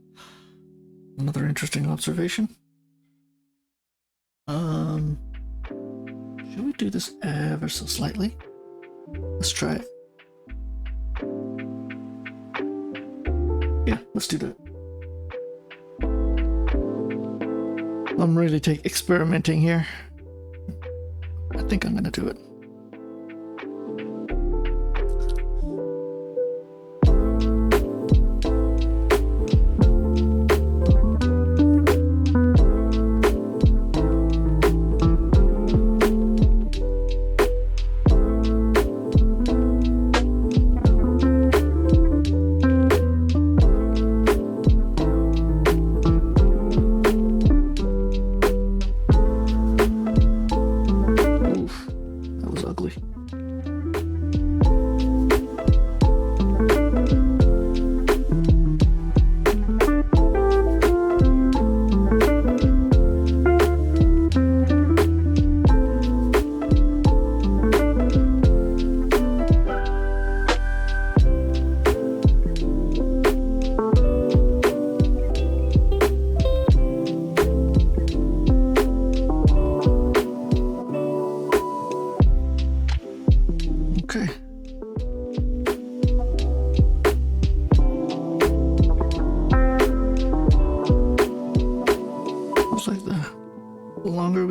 Another interesting observation. Should we do this ever so slightly? Let's try it. Yeah, let's do that. I'm really experimenting here. I think I'm gonna do it.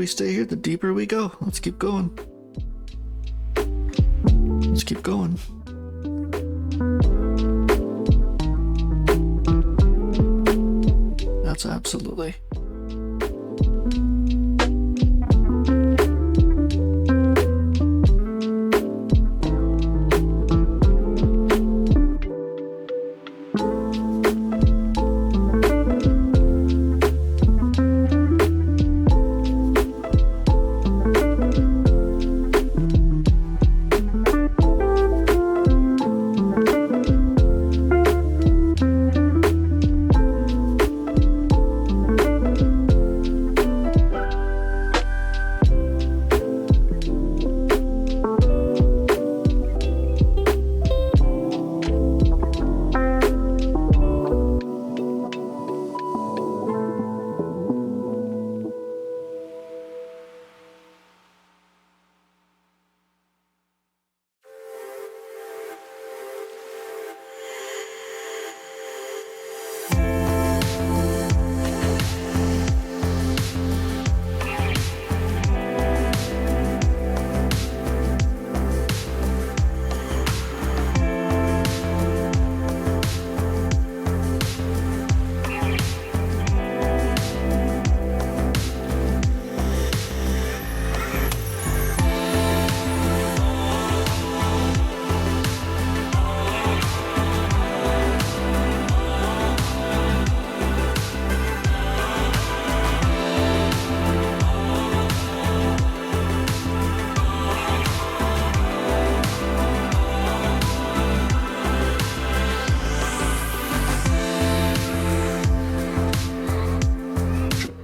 stay here, the deeper we go. Let's keep going. Let's keep going. That's absolutely.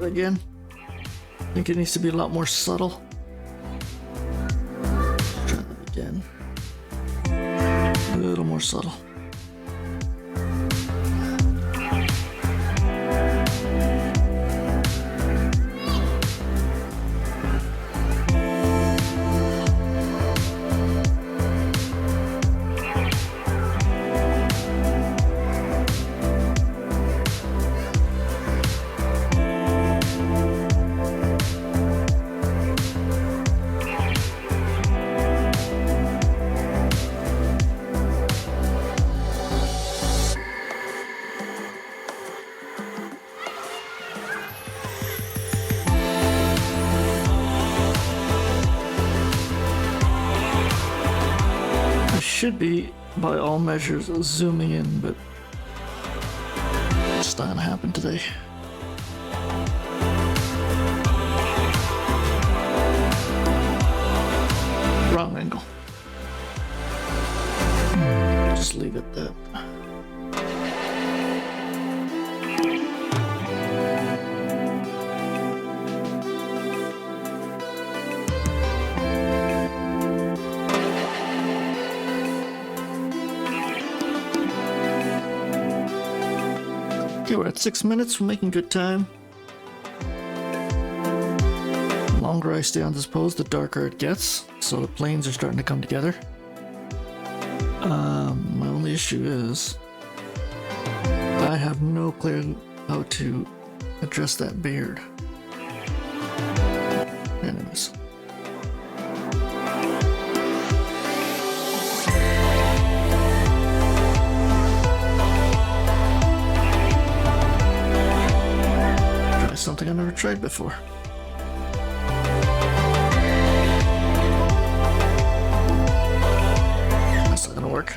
Again, I think it needs to be a lot more subtle. Try that again. A little more subtle. Should be, by all measures, zooming in, but it's not gonna happen today. Wrong angle. Just leave it that. Okay, we're at 6 minutes. We're making good time. The longer I stay on this pose, the darker it gets. So the planes are starting to come together. My only issue is I have no clue how to address that beard. Anyways. Something I've never tried before. That's not gonna work.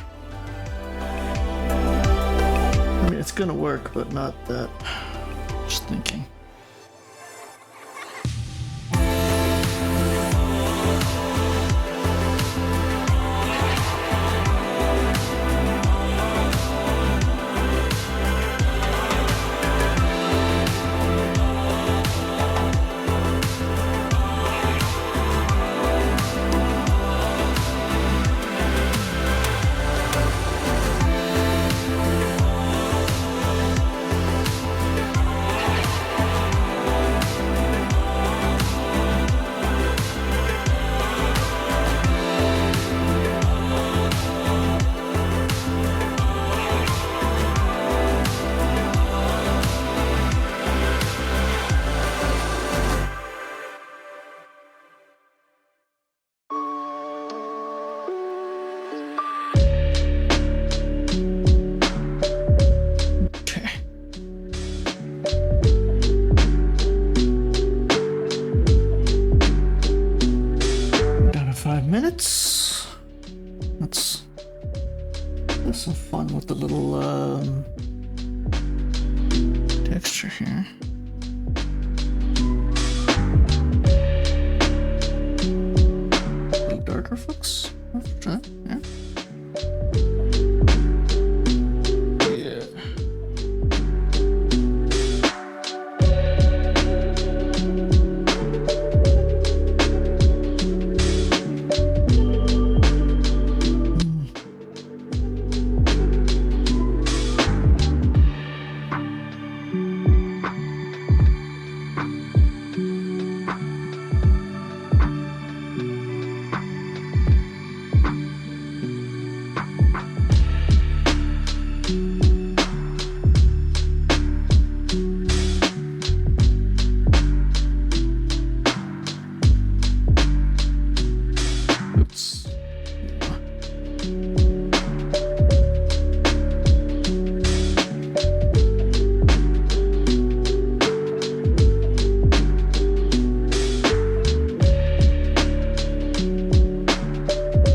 I mean, it's gonna work, but not that. Just thinking. texture here. A little darker, folks. Yeah.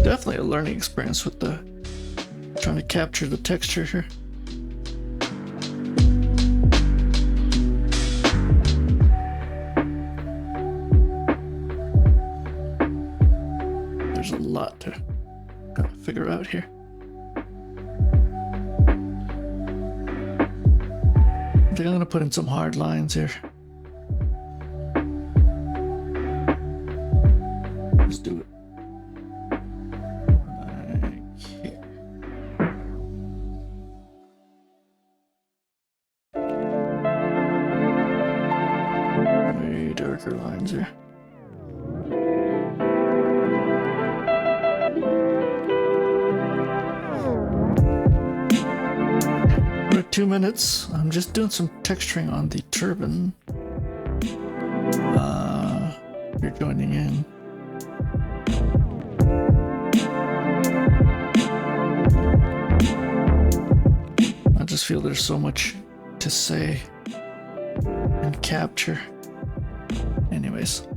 Definitely a learning experience with the trying to capture the texture here. There's a lot to kind of figure out here. I think I'm gonna put in some hard lines here. Let's do it. Way darker lines here. We're at 2 minutes. I'm just doing some texturing on the turban. You're joining in. I just feel there's so much to say and capture. Anyways.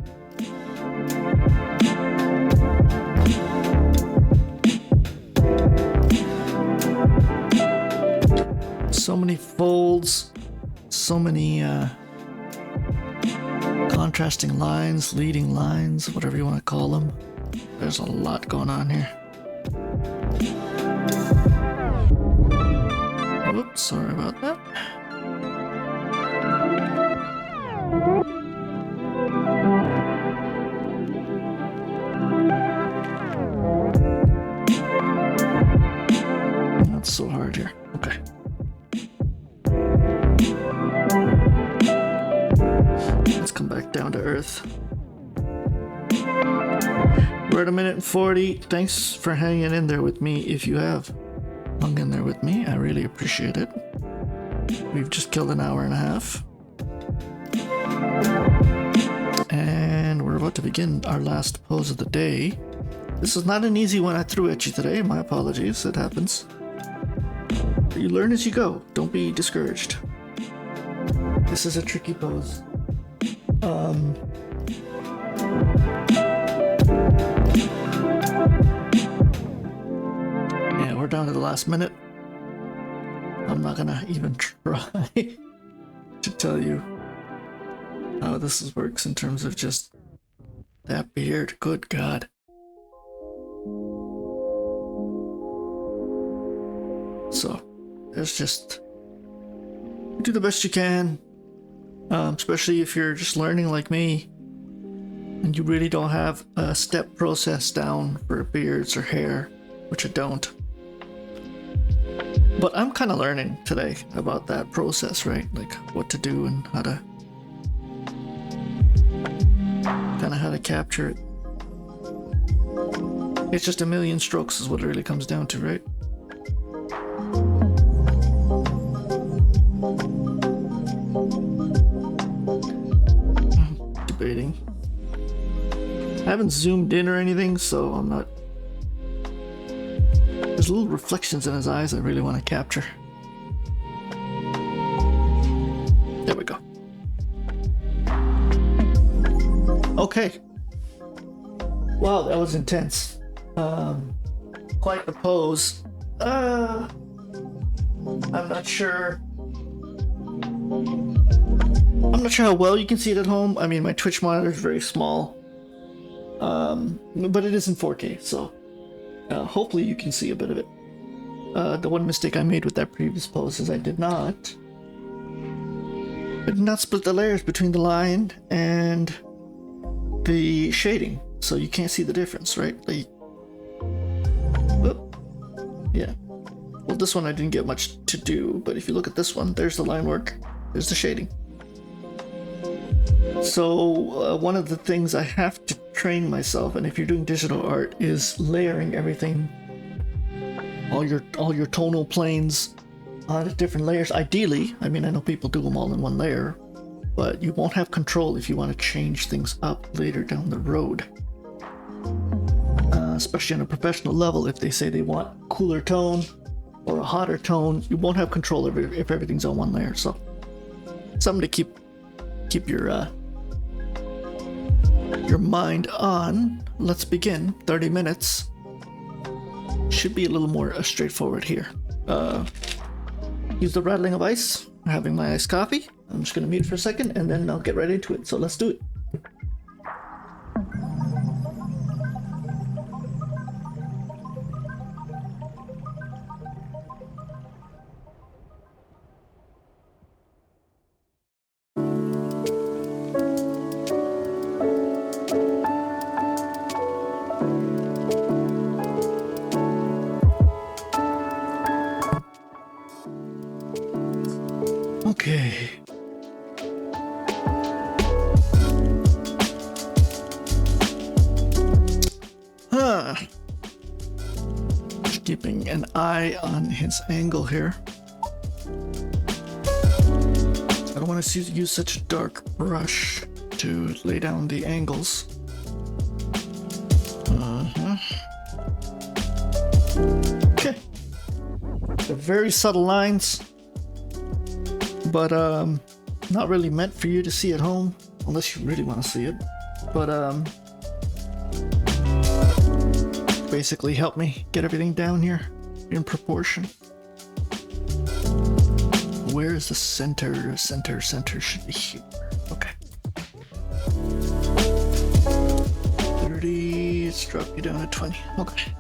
So many folds, so many contrasting lines, leading lines, whatever you want to call them. There's a lot going on here. Whoops, sorry about that. That's so hard here. Okay. Let's come back down to earth. We're at 1:40. Thanks for hanging in there with me. If you have hung in there with me, I really appreciate it. We've just killed an hour and a half. And we're about to begin our last pose of the day. This is not an easy one I threw at you today. My apologies, it happens. But you learn as you go. Don't be discouraged. This is a tricky pose. Yeah, we're down to the last minute. I'm not gonna even try to tell you how this works in terms of just that beard. Good God. So, there's just do the best you can, especially if you're just learning like me and you really don't have a step process down for beards or hair, which I don't. But I'm kind of learning today about that process, right? Like what to do and how to capture it. It's just a million strokes is what it really comes down to, right? Debating. I haven't zoomed in or anything, so I'm not. There's little reflections in his eyes I really want to capture. There we go. Okay. Wow, that was intense. Quite the pose. I'm not sure. I'm not sure how well you can see it at home. I mean, my Twitch monitor is very small, but it is in 4K, so hopefully you can see a bit of it. The one mistake I made with that previous pose is I did not split the layers between the line and the shading, so you can't see the difference, right? Like, whoop. Yeah. Well, this one I didn't get much to do, but if you look at this one, there's the line work, there's the shading. So one of the things I have to train myself, and if you're doing digital art, is layering everything, all your tonal planes on different layers. Ideally, I mean, I know people do them all in one layer, but you won't have control if you want to change things up later down the road. Especially on a professional level, if they say they want a cooler tone or a hotter tone, you won't have control if everything's on one layer. So something to keep your mind on. Let's begin. 30 minutes. Should be a little more straightforward here. Use the rattling of ice. I'm having my iced coffee. I'm just gonna mute for a second and then I'll get right into it. So let's do it. Okay. Just keeping an eye on his angle here. I don't want to use such a dark brush to lay down the angles. Okay. They're very subtle lines, but not really meant for you to see at home unless you really want to see it. But basically help me get everything down here in proportion. Where is the center? Center should be here. Okay. 30, let's drop you down to 20. Okay.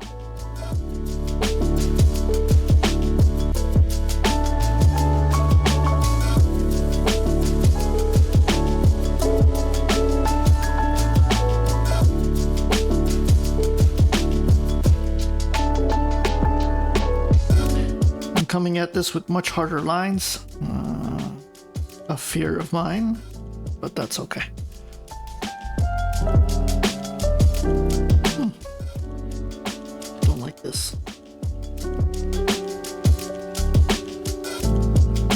Coming at this with much harder lines, a fear of mine, but that's okay. Don't like this.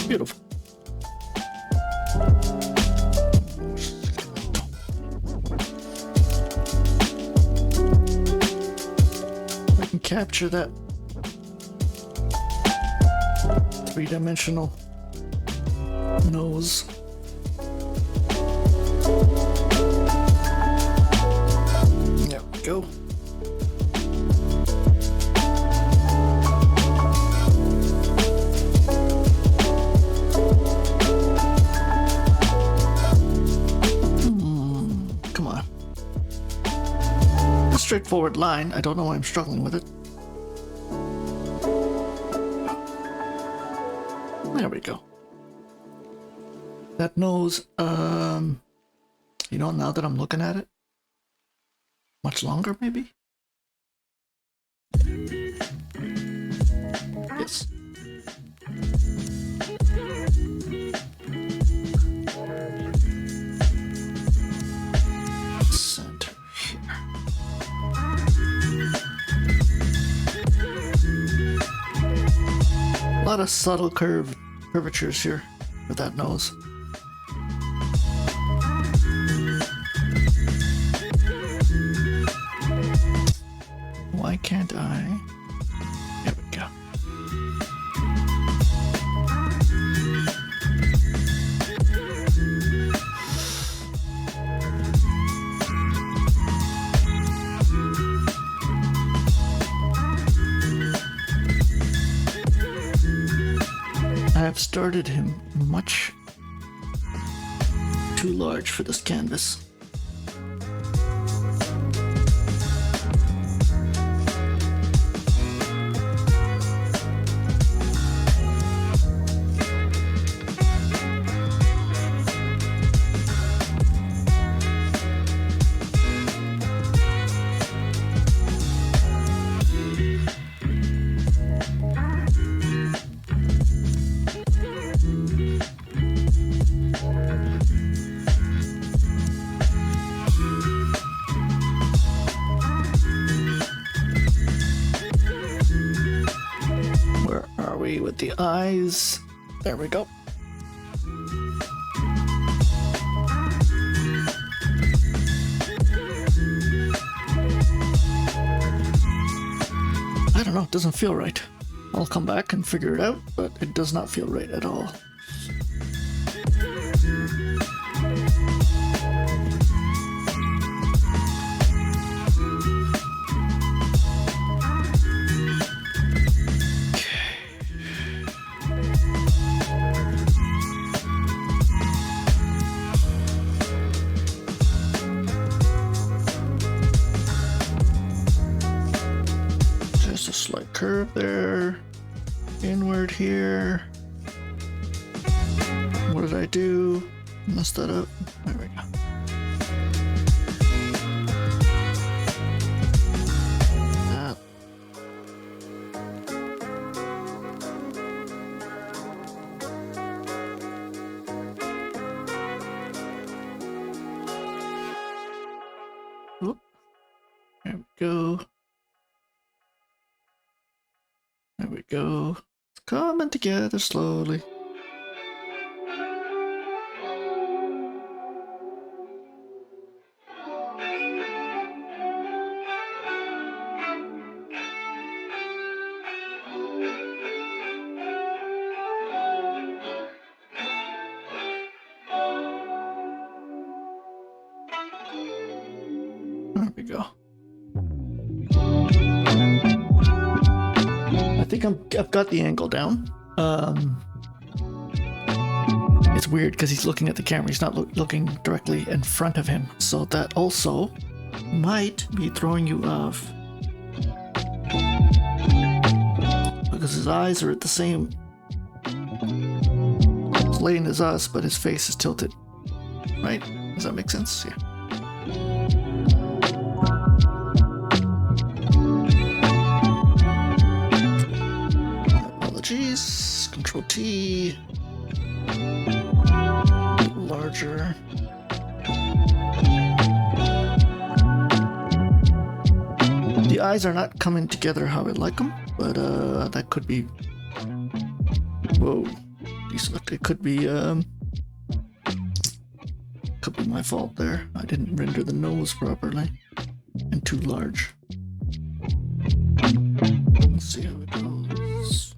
Beautiful. I can capture that three-dimensional nose. There we go. Come on. A straightforward line. I don't know why I'm struggling with it. There we go. That nose, you know, now that I'm looking at it, much longer maybe? Yes. Center here. A lot of subtle curvatures here with that nose. Why can't I? There we go. I have started him much too large for this canvas. With the eyes. There we go. I don't know, it doesn't feel right. I'll come back and figure it out, but it does not feel right at all. A slight curve there, inward here. What did I do? Messed that up. There we go. Oop. There we go. There we go. It's coming together slowly. There we go. I think I've got the angle down. It's weird because he's looking at the camera. He's not looking directly in front of him. So that also might be throwing you off. Because his eyes are at the same lane as us, but his face is tilted. Right? Does that make sense? Yeah. Apologies. Control T. Larger. The eyes are not coming together how I like them, but that could be. Whoa, it could be my fault there. I didn't render the nose properly and too large. Let's see how it goes.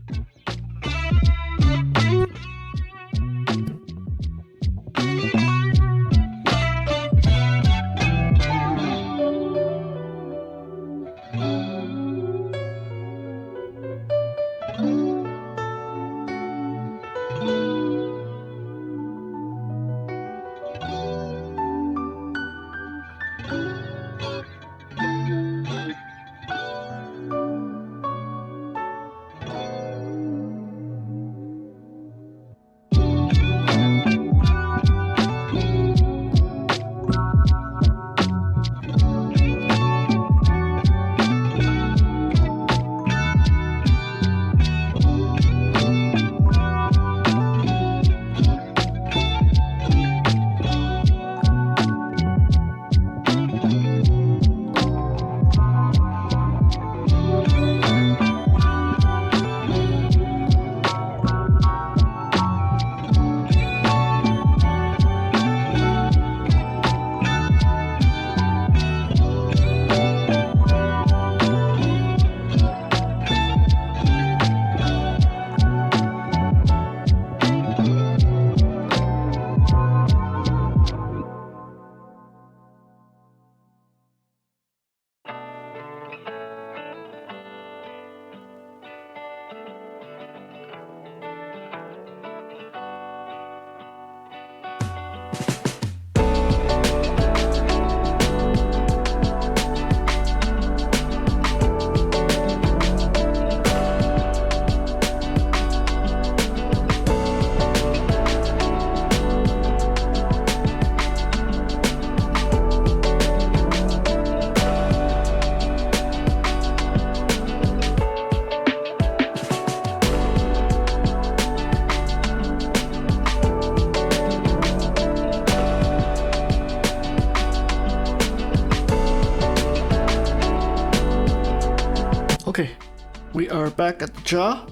are back at the jaw.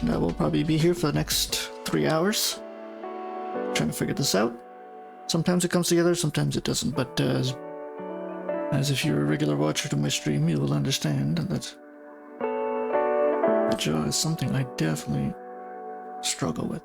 And we'll probably be here for the next 3 hours. Trying to figure this out. Sometimes it comes together, sometimes it doesn't, but as if you're a regular watcher to my stream, you will understand that the jaw is something I definitely struggle with.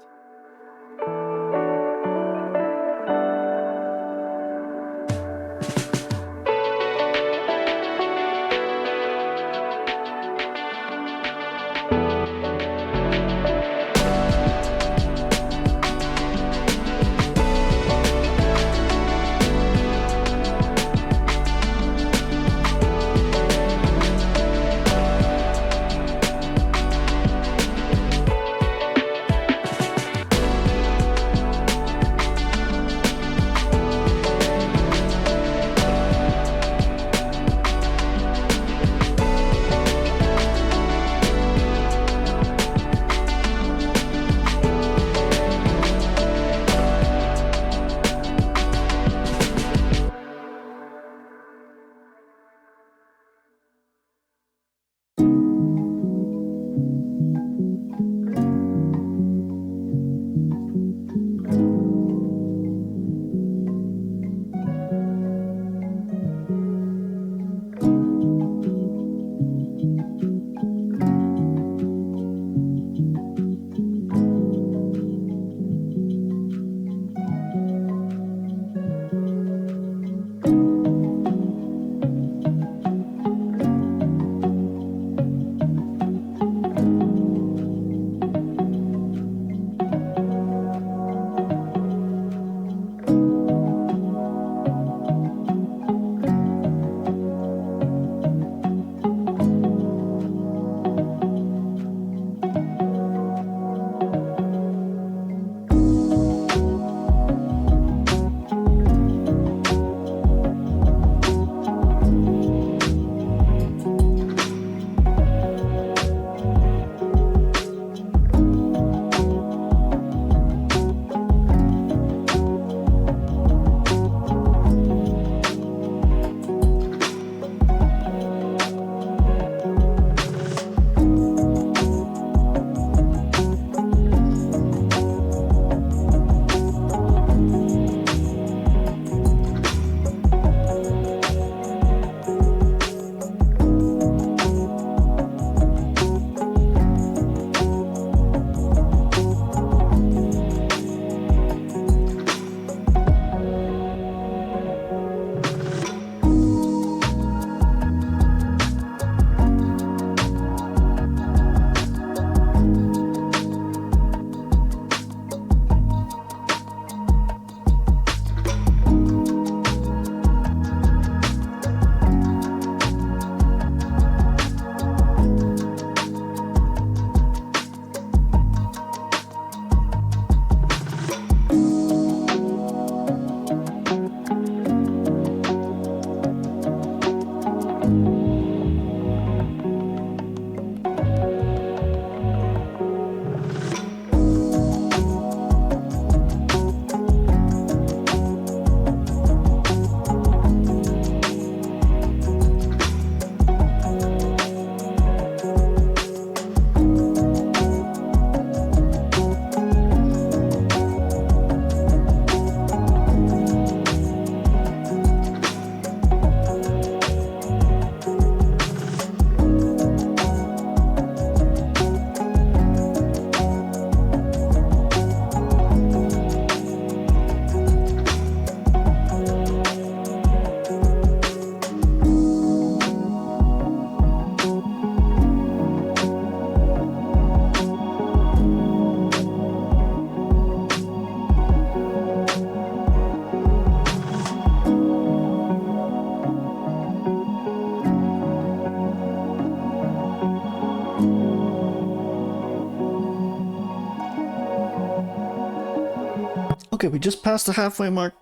Okay, we just passed the halfway mark.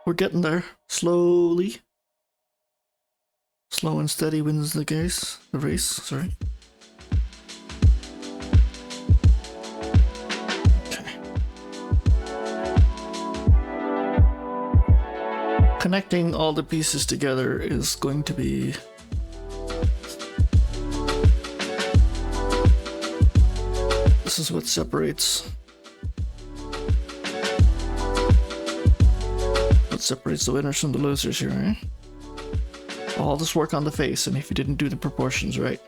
We're getting there. Slowly. Slow and steady wins the race, sorry. Okay. connecting all the pieces together is going to be this is what separates the winners from the losers here, right? All this work on the face, and if you didn't do the proportions right,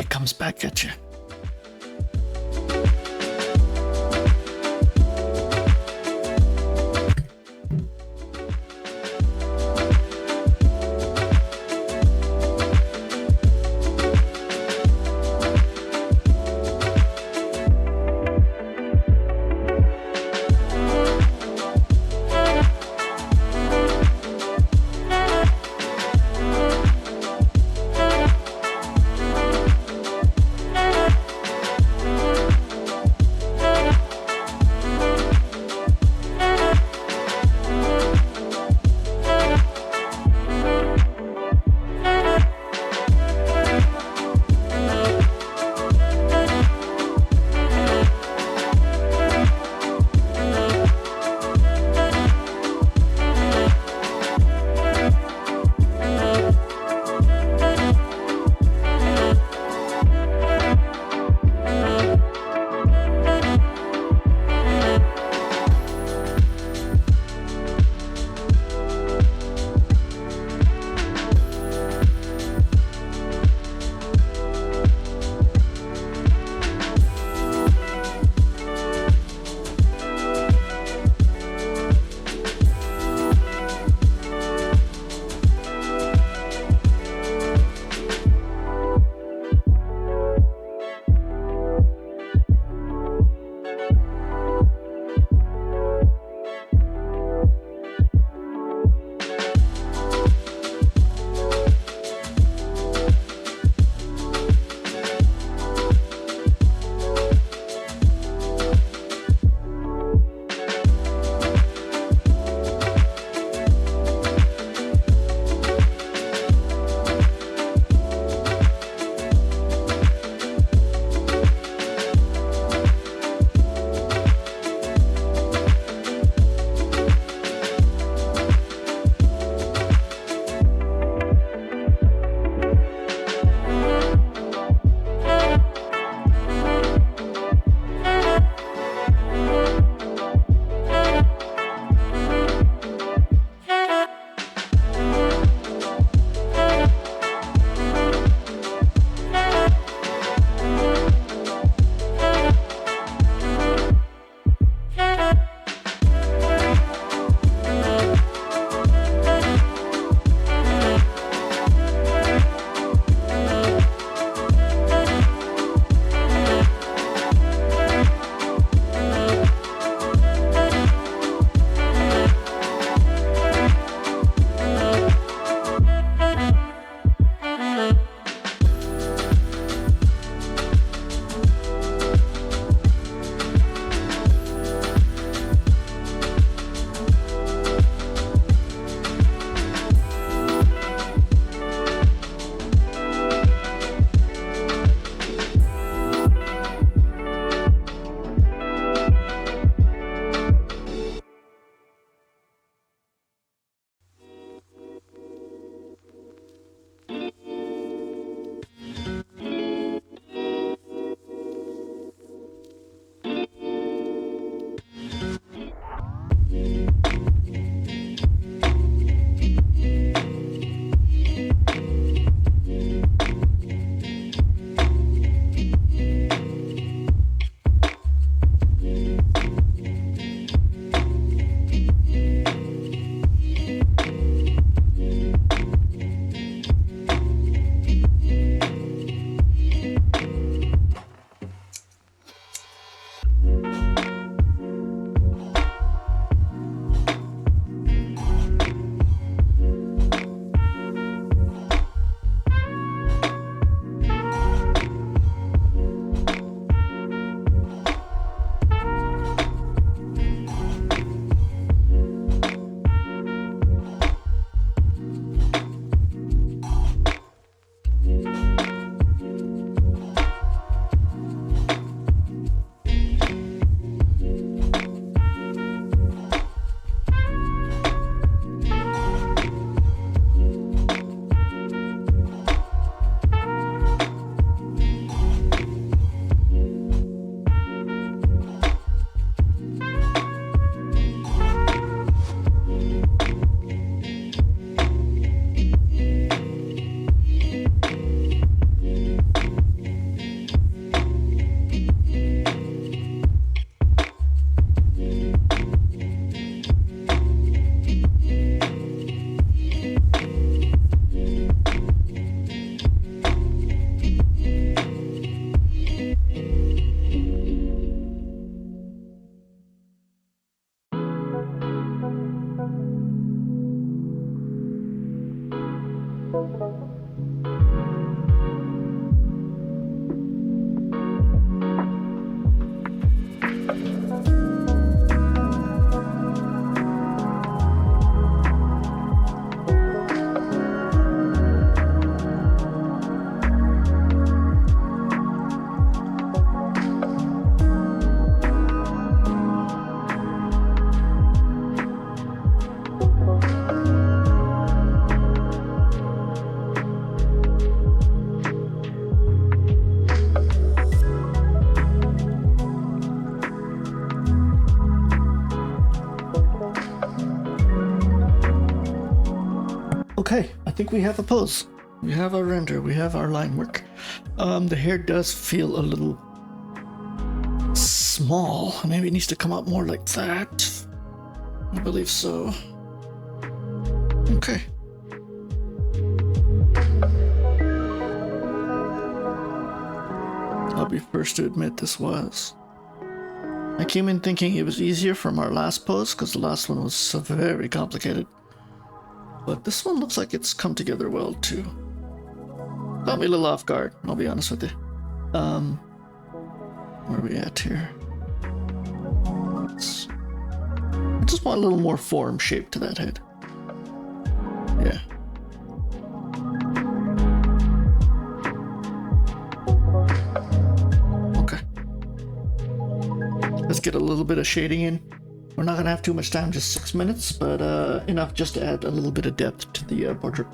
it comes back at you. Okay, I think we have a pose. We have our render, we have our line work. The hair does feel a little small. Maybe it needs to come out more like that. I believe so. Okay. I'll be first to admit this was. I came in thinking it was easier from our last pose because the last one was so very complicated. But this one looks like it's come together well too. Caught me a little off guard, I'll be honest with you. Where are we at here? I just want a little more form shape to that head. Yeah. Okay. Let's get a little bit of shading in. We're not gonna have too much time, just 6 minutes, but enough just to add a little bit of depth to the portrait.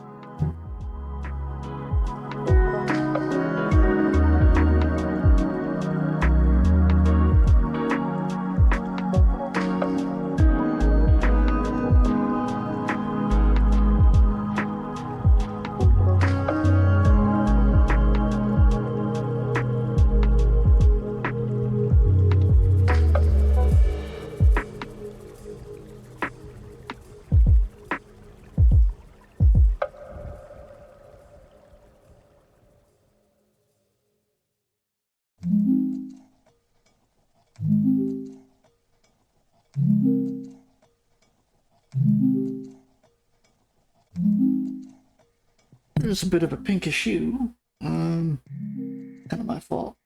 There's a bit of a pinkish hue. Kind of my fault.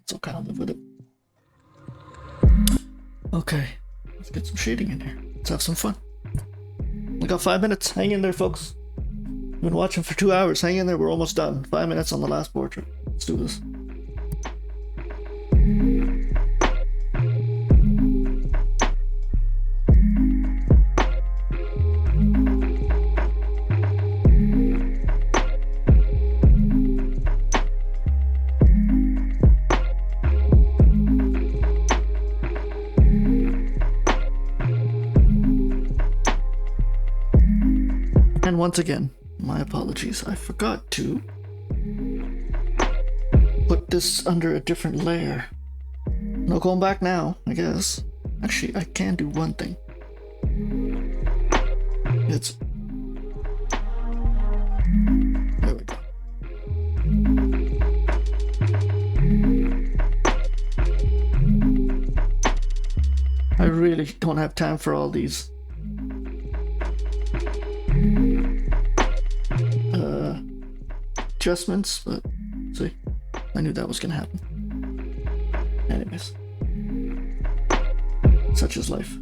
So kind of live with it. Okay, let's get some shading in here. Let's have some fun. We got 5 minutes. Hang in there, folks. Been watching for 2 hours. Hang in there. We're almost done. 5 minutes on the last portrait. Let's do this. And once again, my apologies. I forgot to put this under a different layer. No going back now, I guess. Actually, I can do one thing. It's... There we go. I really don't have time for all these adjustments, but see, I knew that was gonna happen. Anyways, such is life.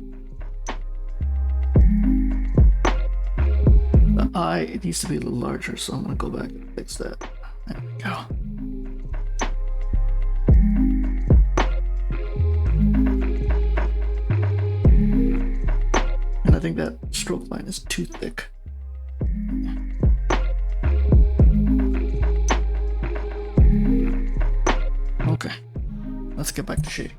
The eye, it needs to be a little larger, so I'm gonna go back and fix that. There we go. And I think that stroke line is too thick. Okay, let's get back to shading.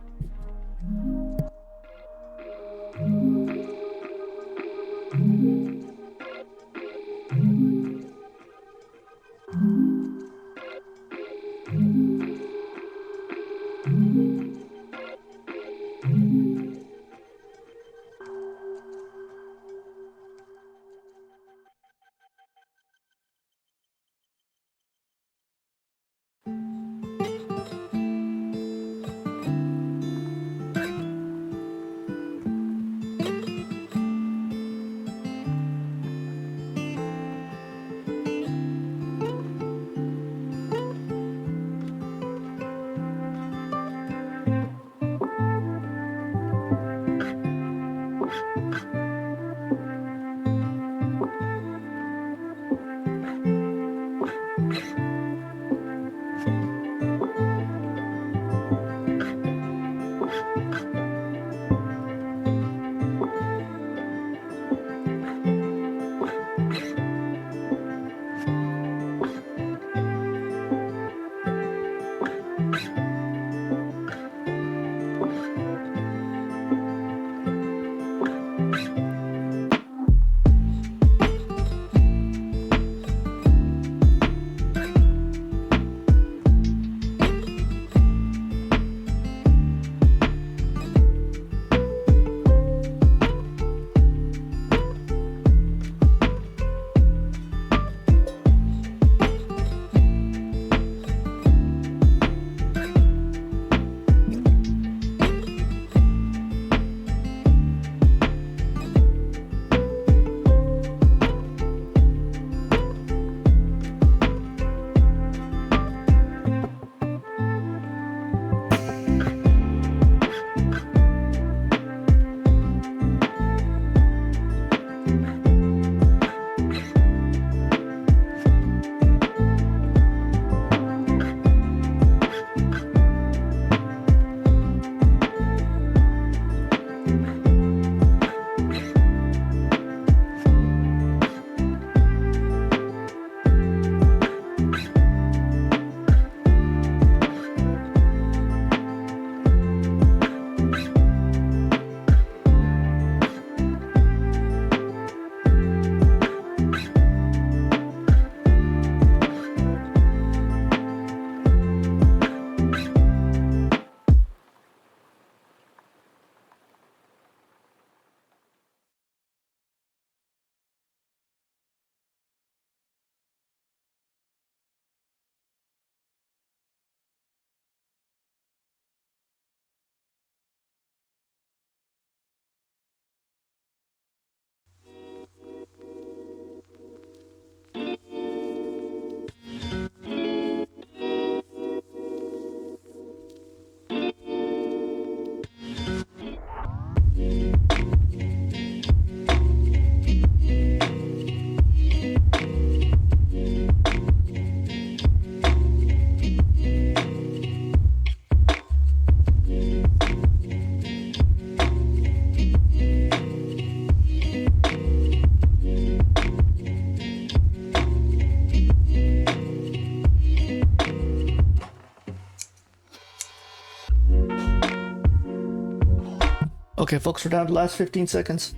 Okay, folks, we're down to the last 15 seconds.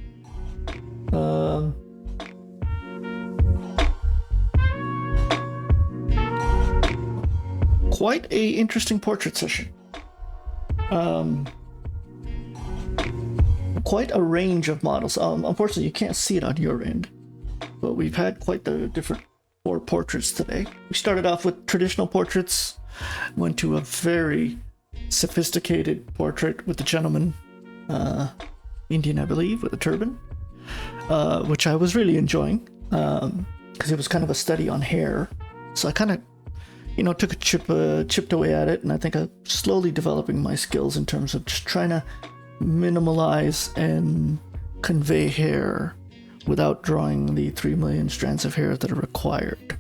Quite a interesting portrait session. Quite a range of models. Unfortunately, you can't see it on your end, but we've had quite the different 4 portraits today. We started off with traditional portraits, went to a very sophisticated portrait with the gentleman, Indian, I believe, with a turban, which I was really enjoying, because it was kind of a study on hair. So I kind of, took a chipped away at it, and I think I'm slowly developing my skills in terms of just trying to minimalize and convey hair without drawing the 3 million strands of hair that are required.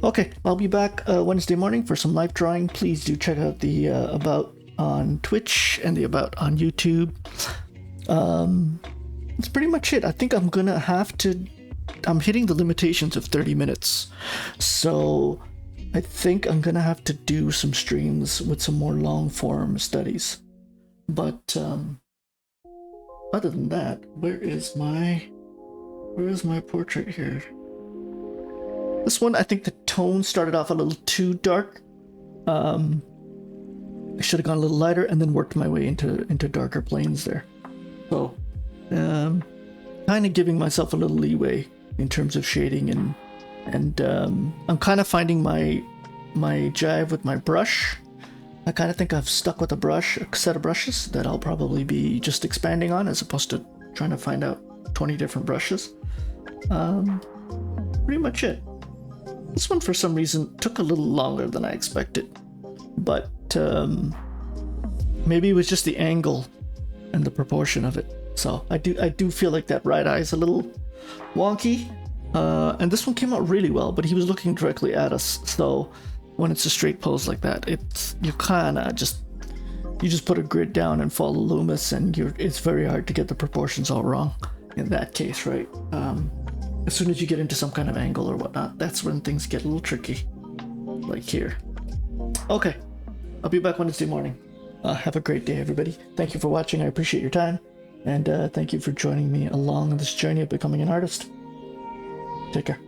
Okay, I'll be back Wednesday morning for some live drawing. Please do check out the About on Twitch and the About on YouTube. That's pretty much it. I think I'm gonna have to... I'm hitting the limitations of 30 minutes. So I think I'm gonna have to do some streams with some more long form studies. But other than that, where is my portrait here? This one, I think the tone started off a little too dark. I should have gone a little lighter and then worked my way into darker planes there. So, kind of giving myself a little leeway in terms of shading, and I'm kind of finding my jive with my brush. I kind of think I've stuck with a set of brushes that I'll probably be just expanding on, as opposed to trying to find out 20 different brushes. Pretty much it. This one, for some reason, took a little longer than I expected, but maybe it was just the angle and the proportion of it. So I do feel like that right eye is a little wonky, and this one came out really well, but he was looking directly at us, so when it's a straight pose like that, you just put a grid down and follow Loomis, and it's very hard to get the proportions all wrong in that case, right? As soon as you get into some kind of angle or whatnot, that's when things get a little tricky, like here. Okay, I'll be back Wednesday morning. Have a great day, everybody. Thank you for watching. I appreciate your time, and thank you for joining me along this journey of becoming an artist. Take care.